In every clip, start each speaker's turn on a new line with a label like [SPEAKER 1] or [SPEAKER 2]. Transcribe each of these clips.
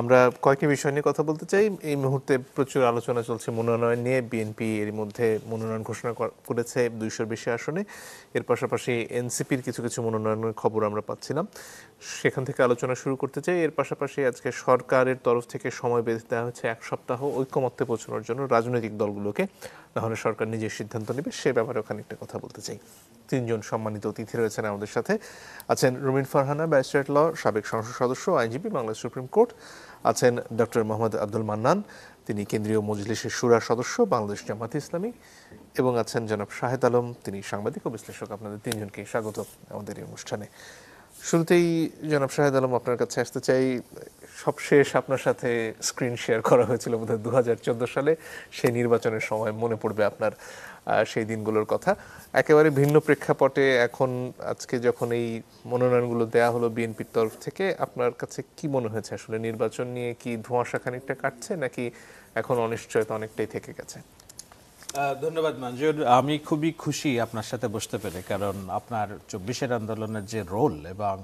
[SPEAKER 1] আমরা কয়েকটি বিষয় নিয়ে কথা বলতে চাই। এই মুহূর্তে প্রচুর আলোচনা চলছে মনোনয়ন নিয়ে। বিএনপি এর মধ্যে মনোনয়ন ঘোষণা করেছে 200-র বেশি আসনে। এর পাশাপাশি এনসিপির কিছু কিছু মনোনয়নের খবর আমরা পাচ্ছিলাম, সেখান থেকে আলোচনা শুরু করতে চাই। এর পাশাপাশি আজকে সরকারের তরফ থেকে সময় বেঁধে দেওয়া হচ্ছে 1 সপ্তাহ ঐকমত্যে পৌঁছানোর জন্য রাজনৈতিক দলগুলোকে, নাহলে সরকার নিজের সিদ্ধান্ত নেবে। সে ব্যাপারেও খানিকটা কথা বলতে চাই। 3 জন সম্মানিত অতিথি রয়েছেন আমাদের সাথে। আছেন রুমিন ফারহানা, ব্যারিস্টার ল, সাবেক সংসদ সদস্য, আইনজীবী, বাংলাদেশ সুপ্রিম কোর্ট। আছেন ডক্টর মোহাম্মদ আব্দুল মান্নান, তিনি কেন্দ্রীয় মজলিসের শুরার সদস্য, বাংলাদেশ জামায়াতে ইসলামী। এবং আছেন জনাব শাহেদ আলম, তিনি সাংবাদিক ও বিশ্লেষক। আপনাদের 3 জনকে স্বাগত আমাদের এই অনুষ্ঠানে। শুরুতেই জনাব শাহেদ আলম, আপনার কাছে আসতে চাই। সবশেষ আপনার সাথে স্ক্রিন শেয়ার করা হয়েছিল বোধহয় 2014 সালে। সেই নির্বাচনের সময় মনে পড়বে আপনার সেই দিনগুলোর কথা। একেবারে ভিন্ন প্রেক্ষাপটে এখন আজকে যখন এই মনোনয়নগুলো দেয়া হলো বিএনপির তরফ থেকে, আপনার কাছে কি মনে হয়েছে? আসলে নির্বাচন নিয়ে কি ধোঁয়াশা খানিকটা কাটছে, নাকি এখন অনিশ্চয়তা অনেকটাই থেকে গেছে?
[SPEAKER 2] ধন্যবাদ মঞ্জুর। আমি খুবই খুশি আপনার সাথে বসতে পেরে, কারণ আপনার 24-এর আন্দোলনের যে রোল, এবং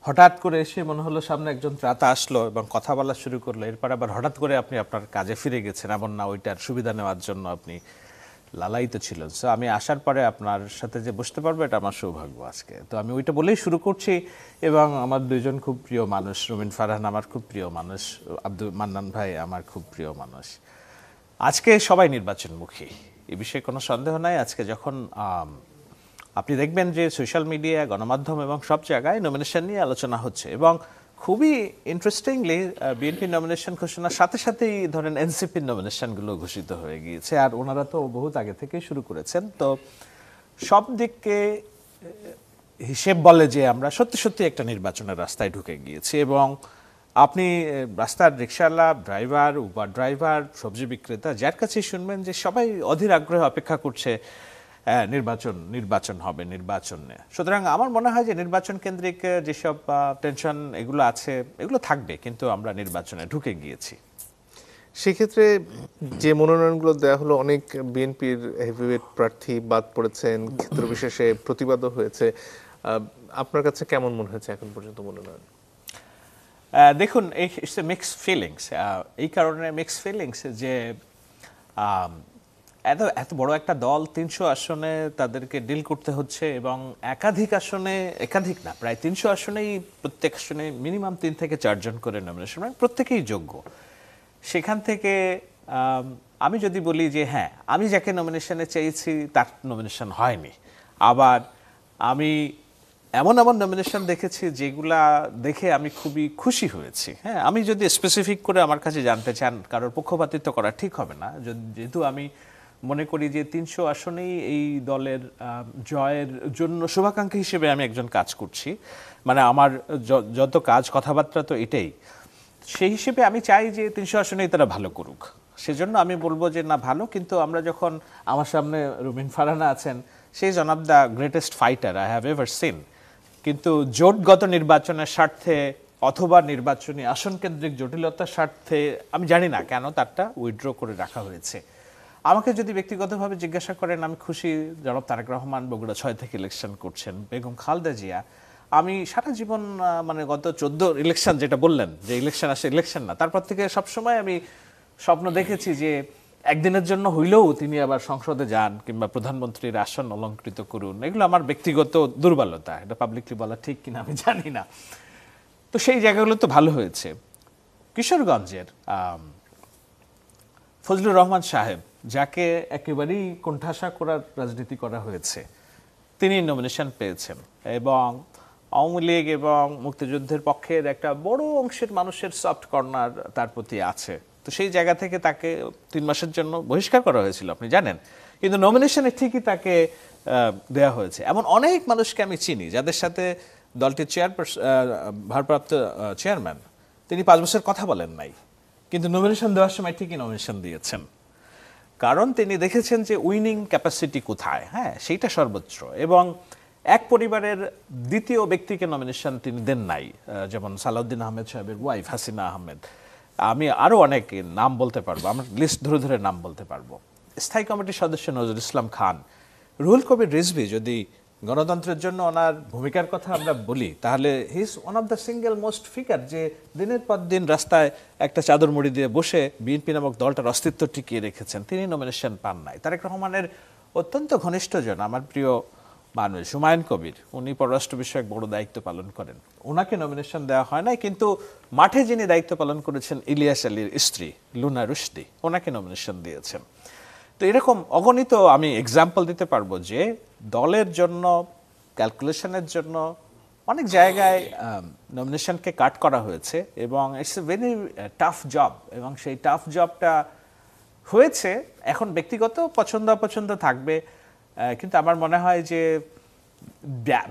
[SPEAKER 2] হঠাৎ করে এসে মনে হলো সামনে একজন ত্রাতা আসলো এবং কথা বলা শুরু করলো, এরপর আবার হঠাৎ করে আপনি আপনার কাজে ফিরে গেছেন, এমন না ওইটার সুবিধা নেওয়ার জন্য আপনি লালায়িত ছিলেন। সো আমি আসার পরে আপনার সাথে যে বসতে পারবো, এটা আমার সৌভাগ্য আজকে। তো আমি ওইটা বলেই শুরু করছি। এবং আমার 2 জন খুব প্রিয় মানুষ, রুমিন ফারহান আমার খুব প্রিয় মানুষ, আব্দুল মান্নান ভাই আমার খুব প্রিয় মানুষ। আজকে সবাই নির্বাচনমুখী, এ বিষয়ে কোনো সন্দেহ নাই। আজকে যখন আপনি দেখবেন যে সোশ্যাল মিডিয়া, গণমাধ্যম এবং সব জায়গায় নমিনেশন নিয়ে আলোচনা হচ্ছে, এবং খুবই ইন্টারেস্টিংলি বিএনপি নমিনেশন ঘোষণার সাথে সাথেই ধরেন এনসিপির নমিনেশনগুলো ঘোষিত হয়ে গিয়েছে, আর ওনারা তো বহুত আগে থেকেই শুরু করেছেন। তো সব দিককে হিসেব বলে যে আমরা সত্যি সত্যি একটা নির্বাচনের রাস্তায় ঢুকে গিয়েছি। এবং আপনি রাস্তার রিক্সাওয়ালা, ড্রাইভার, উবার ড্রাইভার, সবজি বিক্রেতা, যার কাছেই শুনবেন যে সবাই অধীর আগ্রহে অপেক্ষা করছে নির্বাচন হবে, নির্বাচন নিয়ে। সুতরাং আমার মনে হয় যে নির্বাচন কেন্দ্রিক যেসব টেনশন এগুলো আছে, এগুলো থাকবে, কিন্তু আমরা নির্বাচনে ঢুকে গিয়েছি।
[SPEAKER 1] সেক্ষেত্রে যে মনোনয়নগুলো দেওয়া হলো, অনেক বিএনপির হেভিওয়েট প্রার্থী বাদ পড়েছেন, ক্ষেত্র বিশেষে প্রতিবাদও হয়েছে। আপনার কাছে কেমন মনে হয়েছে এখন পর্যন্ত মনোনয়ন?
[SPEAKER 2] দেখুন, ইটস এ মিক্সড ফিলিংস। এই কারণে মিক্সড ফিলিংস যে এত বড় একটা দল, 300 আসনে তাদেরকে ডিল করতে হচ্ছে, এবং একাধিক আসনে, একাধিক না, প্রায় 300 আসনেই প্রত্যেক আসনে মিনিমাম 3 থেকে 4 জন করে নমিনেশন, মানে প্রত্যেকেই যোগ্য। সেখান থেকে আমি যদি বলি যে হ্যাঁ, আমি যাকে নমিনেশনে চেয়েছি তার নমিনেশন হয়নি, আবার আমি এমন এমন নমিনেশন দেখেছি যেগুলা দেখে আমি খুবই খুশি হয়েছি। হ্যাঁ, আমি যদি স্পেসিফিক করে আমার কাছে জানতে চান, কারোর পক্ষপাতিত্ব করা ঠিক হবে না, যেহেতু আমি মনে করি যে 300 আসনেই এই দলের জয়ের জন্য শুভাকাঙ্ক্ষী হিসেবে আমি একজন কাজ করছি, মানে আমার যত কাজ কথাবার্তা তো এটাই। সেই হিসেবে আমি চাই যে 300 আসনেই তারা ভালো করুক। সেজন্য আমি বলবো যে না, ভালো, কিন্তু আমরা যখন, আমার সামনে রুমিন ফারহানা আছেন, সেই জনাব the greatest fighter I have ever seen, কিন্তু জোটগত নির্বাচনের স্বার্থে অথবা নির্বাচনী আসন কেন্দ্রিক জটিলতার স্বার্থে আমি জানি না কেন তারটা উইথড্র করে রাখা হয়েছে। আমাকে যদি ব্যক্তিগতভাবে জিজ্ঞাসা করেন, আমি খুশি জনাব তারেক রহমান বগুড়া 6 থেকে ইলেকশন করছেন, বেগম খালেদা জিয়া। আমি সারা জীবন, মানে গত 14 ইলেকশন যেটা বললেন যে ইলেকশন আসে, ইলেকশন না, তারপর থেকে সবসময় আমি স্বপ্ন দেখেছি যে একদিনের জন্য হইলেও তিনি আবার সংসদে যান, কিংবা প্রধানমন্ত্রীর আসন অলঙ্কৃত করুন। এগুলো আমার ব্যক্তিগত দুর্বলতা, এটা পাবলিকলি বলা ঠিক কিনা আমি জানি না। তো সেই জায়গাগুলো তো ভালো হয়েছে। কিশোরগঞ্জের ফজলুর রহমান সাহেব, যাকে একেবারেই কোণঠাসা করার রাজনীতি করা হয়েছে, তিনি নমিনেশন পেয়েছেন, এবং আওয়ামী লীগ এবং মুক্তিযুদ্ধের পক্ষের একটা বড় অংশের মানুষের সফট কর্নার তার প্রতি আছে। তো সেই জায়গা থেকে তাকে 3 মাসের জন্য বহিষ্কার করা হয়েছিল, আপনি জানেন, কিন্তু নমিনেশনে ঠিকই তাকে দেয়া হয়েছে। এমন অনেক মানুষকে আমি চিনি যাদের সাথে দলটির ভারপ্রাপ্ত চেয়ারম্যান, তিনি 5 বছর কথা বলেন নাই, কিন্তু নমিনেশন দেওয়ার সময় ঠিকই নমিনেশন দিয়েছেন, কারণ তিনি দেখেছেন যে উইনিং ক্যাপাসিটি কোথায়, হ্যাঁ, সেইটা সর্বোচ্চ। এবং এক পরিবারের দ্বিতীয় ব্যক্তিকে নমিনেশন তিনি দেন নাই, যেমন সালাউদ্দিন আহমেদ সাহেবের ওয়াইফ হাসিনা আহমেদ। আমি আরও অনেক নাম বলতে পারবো, আমার লিস্ট ধরে ধরে নাম বলতে পারবো। স্থায়ী কমিটির সদস্য নজরুল ইসলাম খান, রুহুল কবির রিজভী যদি গণতন্ত্রের জন্য ওনার ভূমিকার কথা আমরা বলি, তাহলে he is one of the single most figure যে দিনের পর দিন রাস্তায় একটা চাদর মুড়ি দিয়ে বসে বিএনপি নামক দলটার অস্তিত্ব টিকিয়ে রেখেছেন। তিনি নমিনেশন পান নাই। তারেক রহমানের অত্যন্ত ঘনিষ্ঠজন, আমার প্রিয় মানুষ হুমায়ুন কবির, উনি পররাষ্ট্র বিষয়ক বড় দায়িত্ব পালন করেন, ওনাকে নমিনেশন দেওয়া হয় নাই, কিন্তু মাঠে যিনি দায়িত্ব পালন করেছেন ইলিয়াস আলীর স্ত্রী লুনা রুশদি, ওনাকে নমিনেশন দিয়েছেন। তো এরকম অগণিত আমি এক্সাম্পল দিতে পারবো যে দলের জন্য, ক্যালকুলেশনের জন্য অনেক জায়গায় নমিনেশনকে কাট করা হয়েছে এবং it's a very tough job, এবং সেই টাফ জবটা হয়েছে। এখন ব্যক্তিগত পছন্দ অপছন্দ থাকবে, কিন্তু আমার মনে হয় যে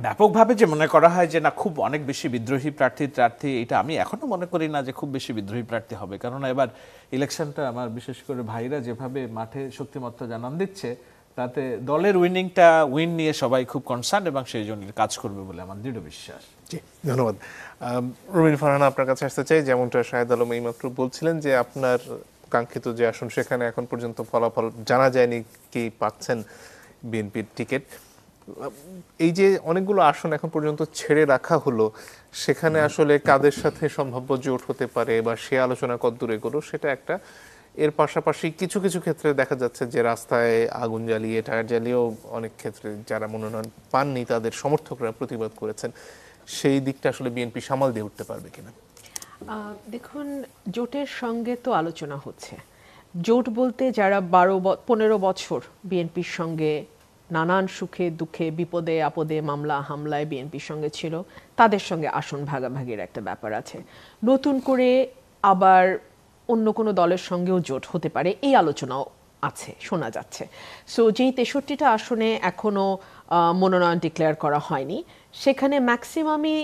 [SPEAKER 2] ব্যাপকভাবে যে মনে করা হয় যে না খুব অনেক বেশি বিদ্রোহী প্রার্থী, এটা আমি এখনো মনে করি না যে খুব বেশি বিদ্রোহী প্রার্থী হবে। কারণ এবার ইলেকশনটা আমার বিশেষ করে ভাইরা যেভাবে মাঠে শক্তিমত্তা জানান দিচ্ছে, তাতে দলের উইন নিয়ে সবাই খুব কনসার্ন এবং সেই জন্য কাজ করবে বলে আমার দৃঢ় বিশ্বাস।
[SPEAKER 1] জি, ধন্যবাদ। রুমিন ফারহানা, আপনার কাছে আসতে চাই। যেমনটা শাহেদ আলম এইমাত্র বলছিলেন যে আপনার কাঙ্ক্ষিত যে আসন সেখানে এখন পর্যন্ত ফলাফল জানা যায়নি, কি পাচ্ছেন বিএনপির টিকিট। এই যে অনেকগুলো আসন এখন পর্যন্ত ছেড়ে রাখা হলো, সেখানে আসলে কাদের সাথে সম্ভাব্য জোট হতে পারে বা সে আলোচনা কতদূর এগোলো সেটা একটা। এর পাশাপাশি কিছু কিছু ক্ষেত্রে দেখা যাচ্ছে যে রাস্তায় আগুন জ্বালিয়ে, টায়ার জ্বালিয়েও অনেক ক্ষেত্রে যারা মনোনয়ন পাননি তাদের সমর্থকরা প্রতিবাদ করেছেন। সেই দিকটা আসলে বিএনপি সামাল দিয়ে উঠতে পারবে কিনা?
[SPEAKER 3] দেখুন, জোটের সঙ্গে তো আলোচনা হচ্ছে। জোট বলতে যারা 15 বছর বিএনপির সঙ্গে নানান সুখে দুঃখে বিপদে আপদে মামলা হামলায় বিএনপির সঙ্গে ছিল, তাদের সঙ্গে আসন ভাগাভাগির একটা ব্যাপার আছে। নতুন করে আবার অন্য কোনো দলের সঙ্গেও জোট হতে পারে, এই আলোচনাও আছে, শোনা যাচ্ছে। সো যেই 63টা আসনে এখনো মনোনয়ন ডিক্লেয়ার করা হয়নি, সেখানে ম্যাক্সিমামই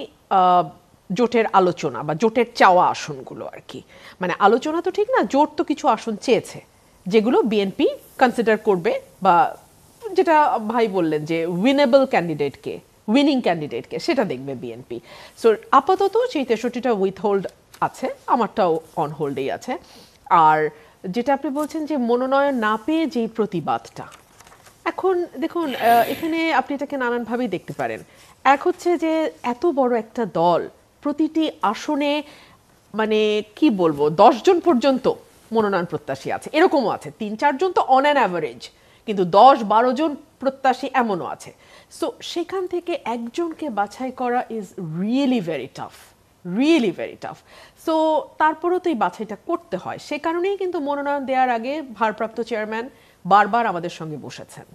[SPEAKER 3] জোটের আলোচনা বা জোটের চাওয়া আসনগুলো আর কি। মানে আলোচনা তো ঠিক না, জোট তো কিছু আসন চেয়েছে যেগুলো বিএনপি কনসিডার করবে, বা যেটা ভাই বললেন যে উইনেবল ক্যান্ডিডেটকে, উইনিং ক্যান্ডিডেটকে, সেটা দেখবে বিএনপি। সো আপাতত সেই 63টা উইথ হোল্ড আছে, আমারটাও অন হোল্ডেই আছে। আর যেটা আপনি বলছেন যে মনোনয়ন না পেয়ে যেই প্রতিবাদটা, এখন দেখুন এখানে আপনি এটাকে নানানভাবেই দেখতে পারেন। এক হচ্ছে যে এত বড় একটা দল, প্রতিটি আসনে মানে কি বলবো 10 জন পর্যন্ত মনোনয়ন প্রত্যাশী আছে, এরকমও আছে 3-4 জন তো অন অ্যান অ্যাভারেজ, কিন্তু 10-12 জন প্রত্যাশী এমনও আছে। সো সেখান থেকে একজনকে বাছাই করা is really very tough, really very tough. So তারপরেও তো এই বাছাইটা করতে হয়। সে কারণেই কিন্তু মনোনয়ন দেওয়ার আগে ভারপ্রাপ্ত চেয়ারম্যান বারবার আমাদের সঙ্গে বসেছেন,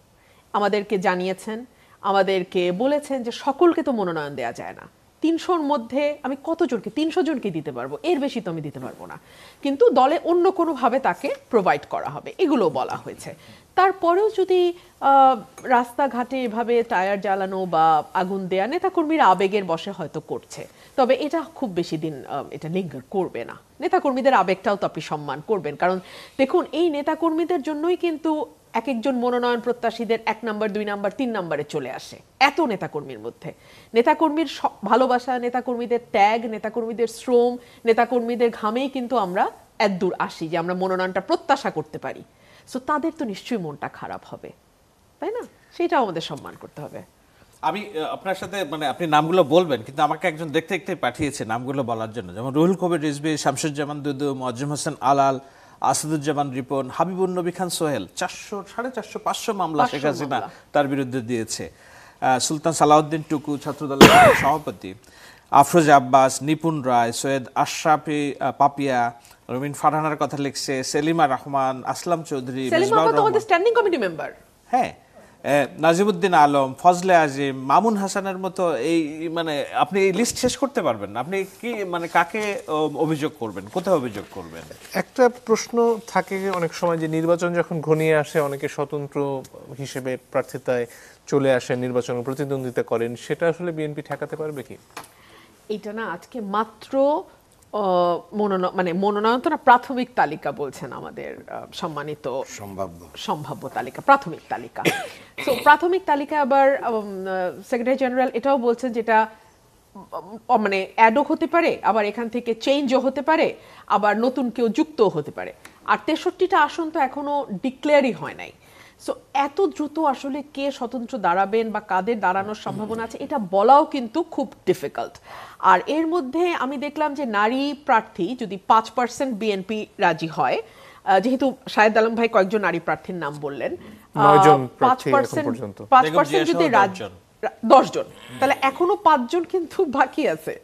[SPEAKER 3] আমাদেরকে জানিয়েছেন, আমাদেরকে বলেছেন যে সকলকে তো মনোনয়ন দেওয়া যায় না, 300-র মধ্যে আমি কতজনকে, 300 জনকে দিতে পারবো, এর বেশি তো আমি দিতে পারবো না, কিন্তু দলে অন্য কোনোভাবে তাকে প্রোভাইড করা হবে, এগুলো বলা হয়েছে। তারপরেও যদি রাস্তাঘাটে এভাবে টায়ার জ্বালানো বা আগুন দেয়া নেতাকর্মীরা আবেগের বশে হয়তো করছে, তবে এটা খুব বেশি দিন এটা লিঙ্গার করবে না। নেতাকর্মীদের আবেগটাও তো আপনি সম্মান করবেন, কারণ দেখুন এই নেতাকর্মীদের জন্যই কিন্তু এক একজন মনোনয়ন প্রত্যাশীদের 1 নাম্বার 2 নাম্বার 3 নাম্বারে চলে আসে। এত নেতাকর্মীর মধ্যে নেতাকর্মীর ভালোবাসা, নেতাকর্মীদের ত্যাগ, নেতাকর্মীদের শ্রম, নেতাকর্মীদের ঘামেই কিন্তু আমরা এতদূর আসি যে আমরা মনোনয়নটা প্রত্যাশা করতে পারি। সো তাদের তো নিশ্চয়ই মনটা খারাপ হবে, তাই না? সেটাও আমাদের সম্মান করতে হবে।
[SPEAKER 2] আমি আপনার সাথে মানে আপনি নামগুলো বলবেন, কিন্তু আমাকে একজন দেখতে দেখতে পাঠিয়েছে নামগুলো বলার জন্য, যেমন রুহুল কবির রিজভী, শামসুজ্জামান দুদু, মোয়াজ্জেম হোসেন আলাল, আসাদুজ্জামান রিপন, হাবিবুন নবী খান সোহেল। 400-500 মামলা শেখ হাসিনা তার বিরুদ্ধে দিয়েছে। সুলতান সালাউদ্দিন টুকু, ছাত্রদলের সভাপতি, আফরোজ আব্বাস, নিপুণ রায়, সৈয়দ আশরাফি পাপিয়া, রুমিন ফারহানার কথা লিখছে, সেলিমা রহমান, আসলাম চৌধুরী,
[SPEAKER 3] স্ট্যান্ডিং কমিটি মেম্বার,
[SPEAKER 2] হ্যাঁ, নাজিমুদ্দিন আলম, ফজলে আজিম, মামুন হাসানের মতো। এই মানে আপনি এই লিস্ট শেষ করতে পারবেন না। আপনি কি মানে কাকে অভিযোগ করবেন, কোথায় অভিযোগ করবেন?
[SPEAKER 1] একটা প্রশ্ন থাকে অনেক সময় যে নির্বাচন যখন ঘনিয়ে আসে অনেকে স্বতন্ত্র হিসেবে প্রার্থিতায় চলে আসেন, নির্বাচনে প্রতিদ্বন্দ্বিতা করেন, সেটা আসলে বিএনপি ঠেকাতে পারবে কি?
[SPEAKER 3] এটা না আজকে মাত্র মনোনয়ন তো না, প্রাথমিক তালিকা বলছেন আমাদের সম্মানিত সম্ভাব্য তালিকা, প্রাথমিক তালিকা। তো প্রাথমিক তালিকা আবার সেক্রেটারি জেনারেল এটাও বলছেন যেটা মানে অ্যাডও হতে পারে, আবার এখান থেকে চেঞ্জও হতে পারে, আবার নতুন কেউ যুক্তও হতে পারে। আর 63টা আসন তো এখনো ডিক্লেয়ারই হয় নাই। সো এত দ্রুত আসলে কে স্বতন্ত্র দাঁড়াবেন বা কাদের দাঁড়ানোর সম্ভাবনা আছে এটা বলাও কিন্তু খুব ডিফিকাল্ট। আর এর মধ্যে আমি দেখলাম যে নারী প্রার্থী যদি 5% বিএনপি রাজি হয়, যেহেতু শাহেদ আলম ভাই কয়েকজন নারী প্রার্থীর নাম বললেন,
[SPEAKER 1] 9 জন প্রার্থী এখন পর্যন্ত।
[SPEAKER 3] 5% যদি 10 জন, তাহলে এখনো 5 জন কিন্তু বাকি আছে।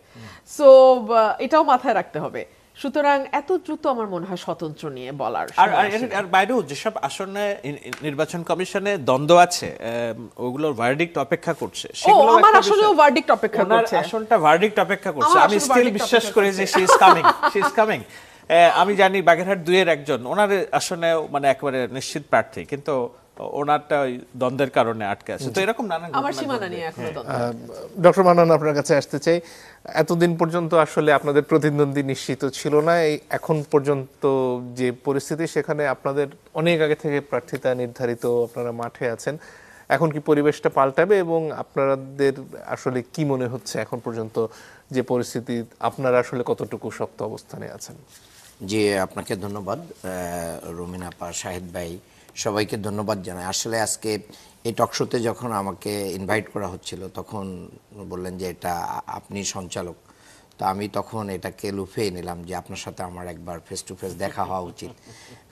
[SPEAKER 3] সো এটাও মাথায় রাখতে হবে। সুতরাং এত দ্রুত আমার মনে হয় স্বতন্ত্র নিয়ে বলার
[SPEAKER 2] আর বাইরেও যেসব আসনে নির্বাচন কমিশনে দ্বন্দ্ব আছে, ওগুলোর ভার্ডিক্ট অপেক্ষা করছে, সেগুলো
[SPEAKER 3] আমার আসলেও ভার্ডিক্ট অপেক্ষা করছে,
[SPEAKER 2] আসনটা ভার্ডিক্ট অপেক্ষা করছে। আমি স্টিল বিশ্বাস করি যে শি ইজ কামিং। আমি জানি বাগেরহাট 2 এর একজন ওনার আসনে মানে একেবারে নিশ্চিত প্রার্থী, কিন্তু ওনারটা ওই দ্বন্দ্বের কারণে আটকে আছে। তো এরকম নানা
[SPEAKER 3] আমার সীমানা নিয়ে এখনো দ্বন্দ্ব।
[SPEAKER 1] ডক্টর মান্নান, আপনার কাছে আসতে চাই। এতদিন পর্যন্ত আসলে আপনাদের প্রতিদ্বন্দ্বী নিশ্চিত ছিল না, এই এখন পর্যন্ত যে পরিস্থিতি সেখানে আপনাদের অনেক আগে থেকে প্রার্থিতা নির্ধারিত, আপনারা মাঠে আছেন, এখন কি পরিবেশটা পাল্টাবে এবং আপনাদের আসলে কি মনে হচ্ছে এখন পর্যন্ত যে পরিস্থিতি, আপনারা আসলে কতটুকু শক্ত অবস্থানে আছেন?
[SPEAKER 4] জি, আপনাকে ধন্যবাদ রুমিন আপা, শাহেদ ভাই, সবাইকে ধন্যবাদ জানাই। আসলে আজকে এই টকশোতে যখন আমাকে ইনভাইট করা হচ্ছিল তখন বললেন যে এটা আপনি সঞ্চালক, তো আমি তখন এটাকে লুফিয়ে নিলাম যে আপনার সাথে আমার একবার ফেস টু ফেস দেখা হওয়া উচিত।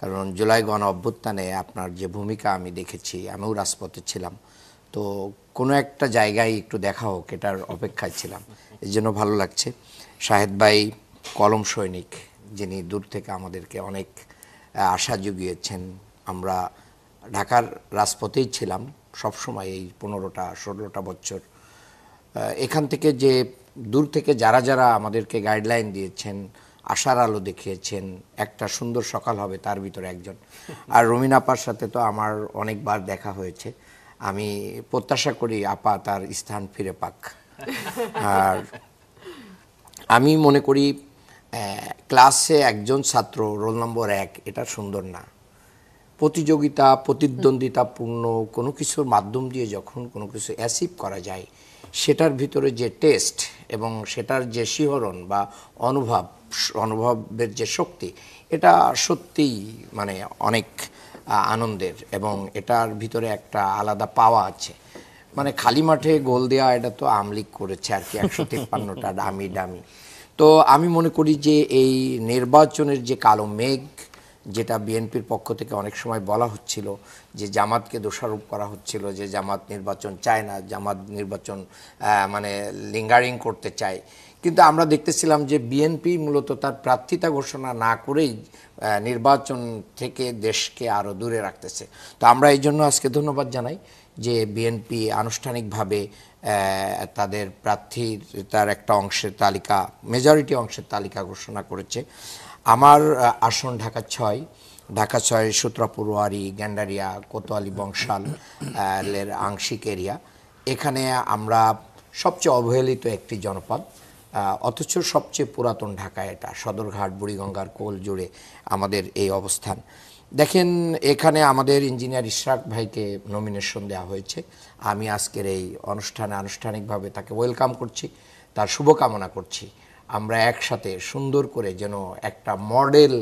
[SPEAKER 4] কারণ জুলাই গণ অভ্যুত্থানে আপনার যে ভূমিকা আমি দেখেছি, আমিও রাজপথে ছিলাম, তো কোনো একটা জায়গায় একটু দেখা হোক এটার অপেক্ষায় ছিলাম, এই জন্য ভালো লাগছে। শাহেদ ভাই কলম সৈনিক, যিনি দূর থেকে আমাদেরকে অনেক আশা জুগিয়েছেন। আমরা ঢাকার রাজপথেই ছিলাম সবসময় এই 15-16টা বছর। এখান থেকে যে দূর থেকে যারা যারা আমাদেরকে গাইডলাইন দিয়েছেন, আশার আলো দেখিয়েছেন, একটা সুন্দর সকাল হবে, তার ভিতরে একজন। আর রুমিন আপার সাথে তো আমার অনেকবার দেখা হয়েছে, আমি প্রত্যাশা করি আপা তার স্থান ফিরে পাক। আর আমি মনে করি ক্লাসে একজন ছাত্র রোল নম্বর 1 এটা সুন্দর না। প্রতিযোগিতা, প্রতিদ্বন্দ্বিতাপূর্ণ কোনো কিছুর মাধ্যম দিয়ে যখন কোনো কিছু অ্যাচিভ করা যায়, সেটার ভিতরে যে টেস্ট এবং সেটার যে শিহরণ বা অনুভবের যে শক্তি, এটা সত্যিই মানে অনেক আনন্দের, এবং এটার ভিতরে একটা আলাদা পাওয়া আছে। মানে খালি মাঠে গোল দেওয়া এটা তো আমলিগ করেছে আর কি, 153টা ডামি। তো আমি মনে করি যে এই নির্বাচনের যে কালো মেঘ, যেটা বিএনপির পক্ষ থেকে অনেক সময় বলা হচ্ছিল যে জামাতকে দোষারোপ করা হচ্ছিল যে জামাত নির্বাচন চায় না, জামাত নির্বাচন মানে লিঙ্গারিং করতে চায়, কিন্তু আমরা দেখতেছিলাম যে বিএনপি মূলত তার প্রার্থিতা ঘোষণা না করেই নির্বাচন থেকে দেশকে আরও দূরে রাখতেছে। তো আমরা এই জন্য আজকে ধন্যবাদ জানাই যে বিএনপি আনুষ্ঠানিকভাবে তাদের প্রার্থীর তার একটা অংশের তালিকা, মেজরিটি অংশের তালিকা ঘোষণা করেছে। আমার আসন ঢাকা 6, সূত্রাপুর, ওয়ারী, গ্যান্ডারিয়া, কোতোয়ালি, বংশাল এর আংশিক এরিয়া। এখানে আমরা সবচেয়ে অবহেলিত একটি জনপদ, অথচ সবচেয়ে পুরাতন ঢাকা, এটা সদরঘাট, বুড়িগঙ্গার কোল জুড়ে আমাদের এই অবস্থান। দেখেন, এখানে আমাদের ইঞ্জিনিয়ার ইশরাক ভাইকে নমিনেশন দেওয়া হয়েছে। আমি আজকের এই অনুষ্ঠানে আনুষ্ঠানিকভাবে তাকে ওয়েলকাম করছি, তার শুভকামনা করছি। আমরা একসাথে সুন্দর করে যেন একটা মডেল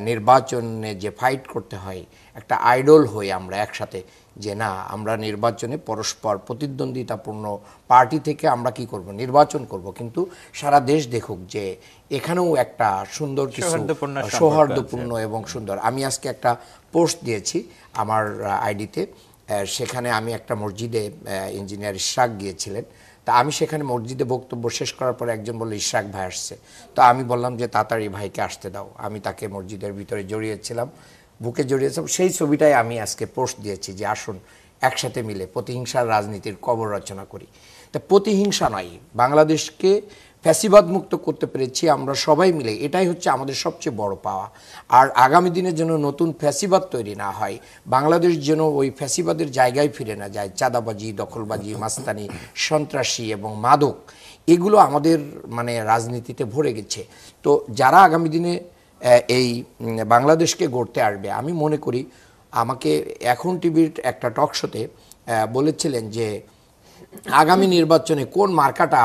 [SPEAKER 4] নির্বাচনে যে ফাইট করতে হয়, একটা আইডল হই আমরা একসাথে, যে না আমরা নির্বাচনে পরস্পর প্রতিদ্বন্দ্বিতাপূর্ণ পার্টি থেকে আমরা কি করব, নির্বাচন করব, কিন্তু সারা দেশ দেখুক যে এখানেও একটা সুন্দর কিছু সৌহার্দ্যপূর্ণ এবং সুন্দর। আমি আজকে একটা পোস্ট দিয়েছি আমার আইডিতে, সেখানে আমি একটা মসজিদে ইঞ্জিনিয়ার ইশরাক গিয়েছিলেন, তা আমি সেখানে মসজিদে বক্তব্য শেষ করার পরে একজন বলল ইশরাক ভাই আসছে, তো আমি বললাম যে তাড়াতাড়ি ভাইকে আসতে দাও। আমি তাকে মসজিদের ভিতরে জড়িয়েছিলাম, বুকে জড়িয়েছিলাম। সেই ছবিটাই আমি আজকে পোস্ট দিয়েছি যে আসুন একসাথে মিলে প্রতিহিংসার রাজনীতির কবর রচনা করি। তা প্রতিহিংসা নয়, বাংলাদেশকে ফ্যাসিবাদ মুক্ত করতে পেরেছি আমরা সবাই মিলে, এটাই হচ্ছে আমাদের সবচেয়ে বড় পাওয়া। আর আগামী দিনে যেন নতুন ফ্যাসিবাদ তৈরি না হয়, বাংলাদেশ যেন ওই ফ্যাসিবাদের জায়গায় ফিরে না যায়। চাঁদাবাজি, দখলবাজি, মাস্তানি, সন্ত্রাসী এবং মাদক, এগুলো আমাদের মানে রাজনীতিতে ভরে গেছে। তো যারা আগামী দিনে এই বাংলাদেশকে গড়তে আসবে, আমি মনে করি, আমাকে এখন টিভির একটা টক শোতে বলেছিলেন যে আগামী নির্বাচনে কোন মার্কাটা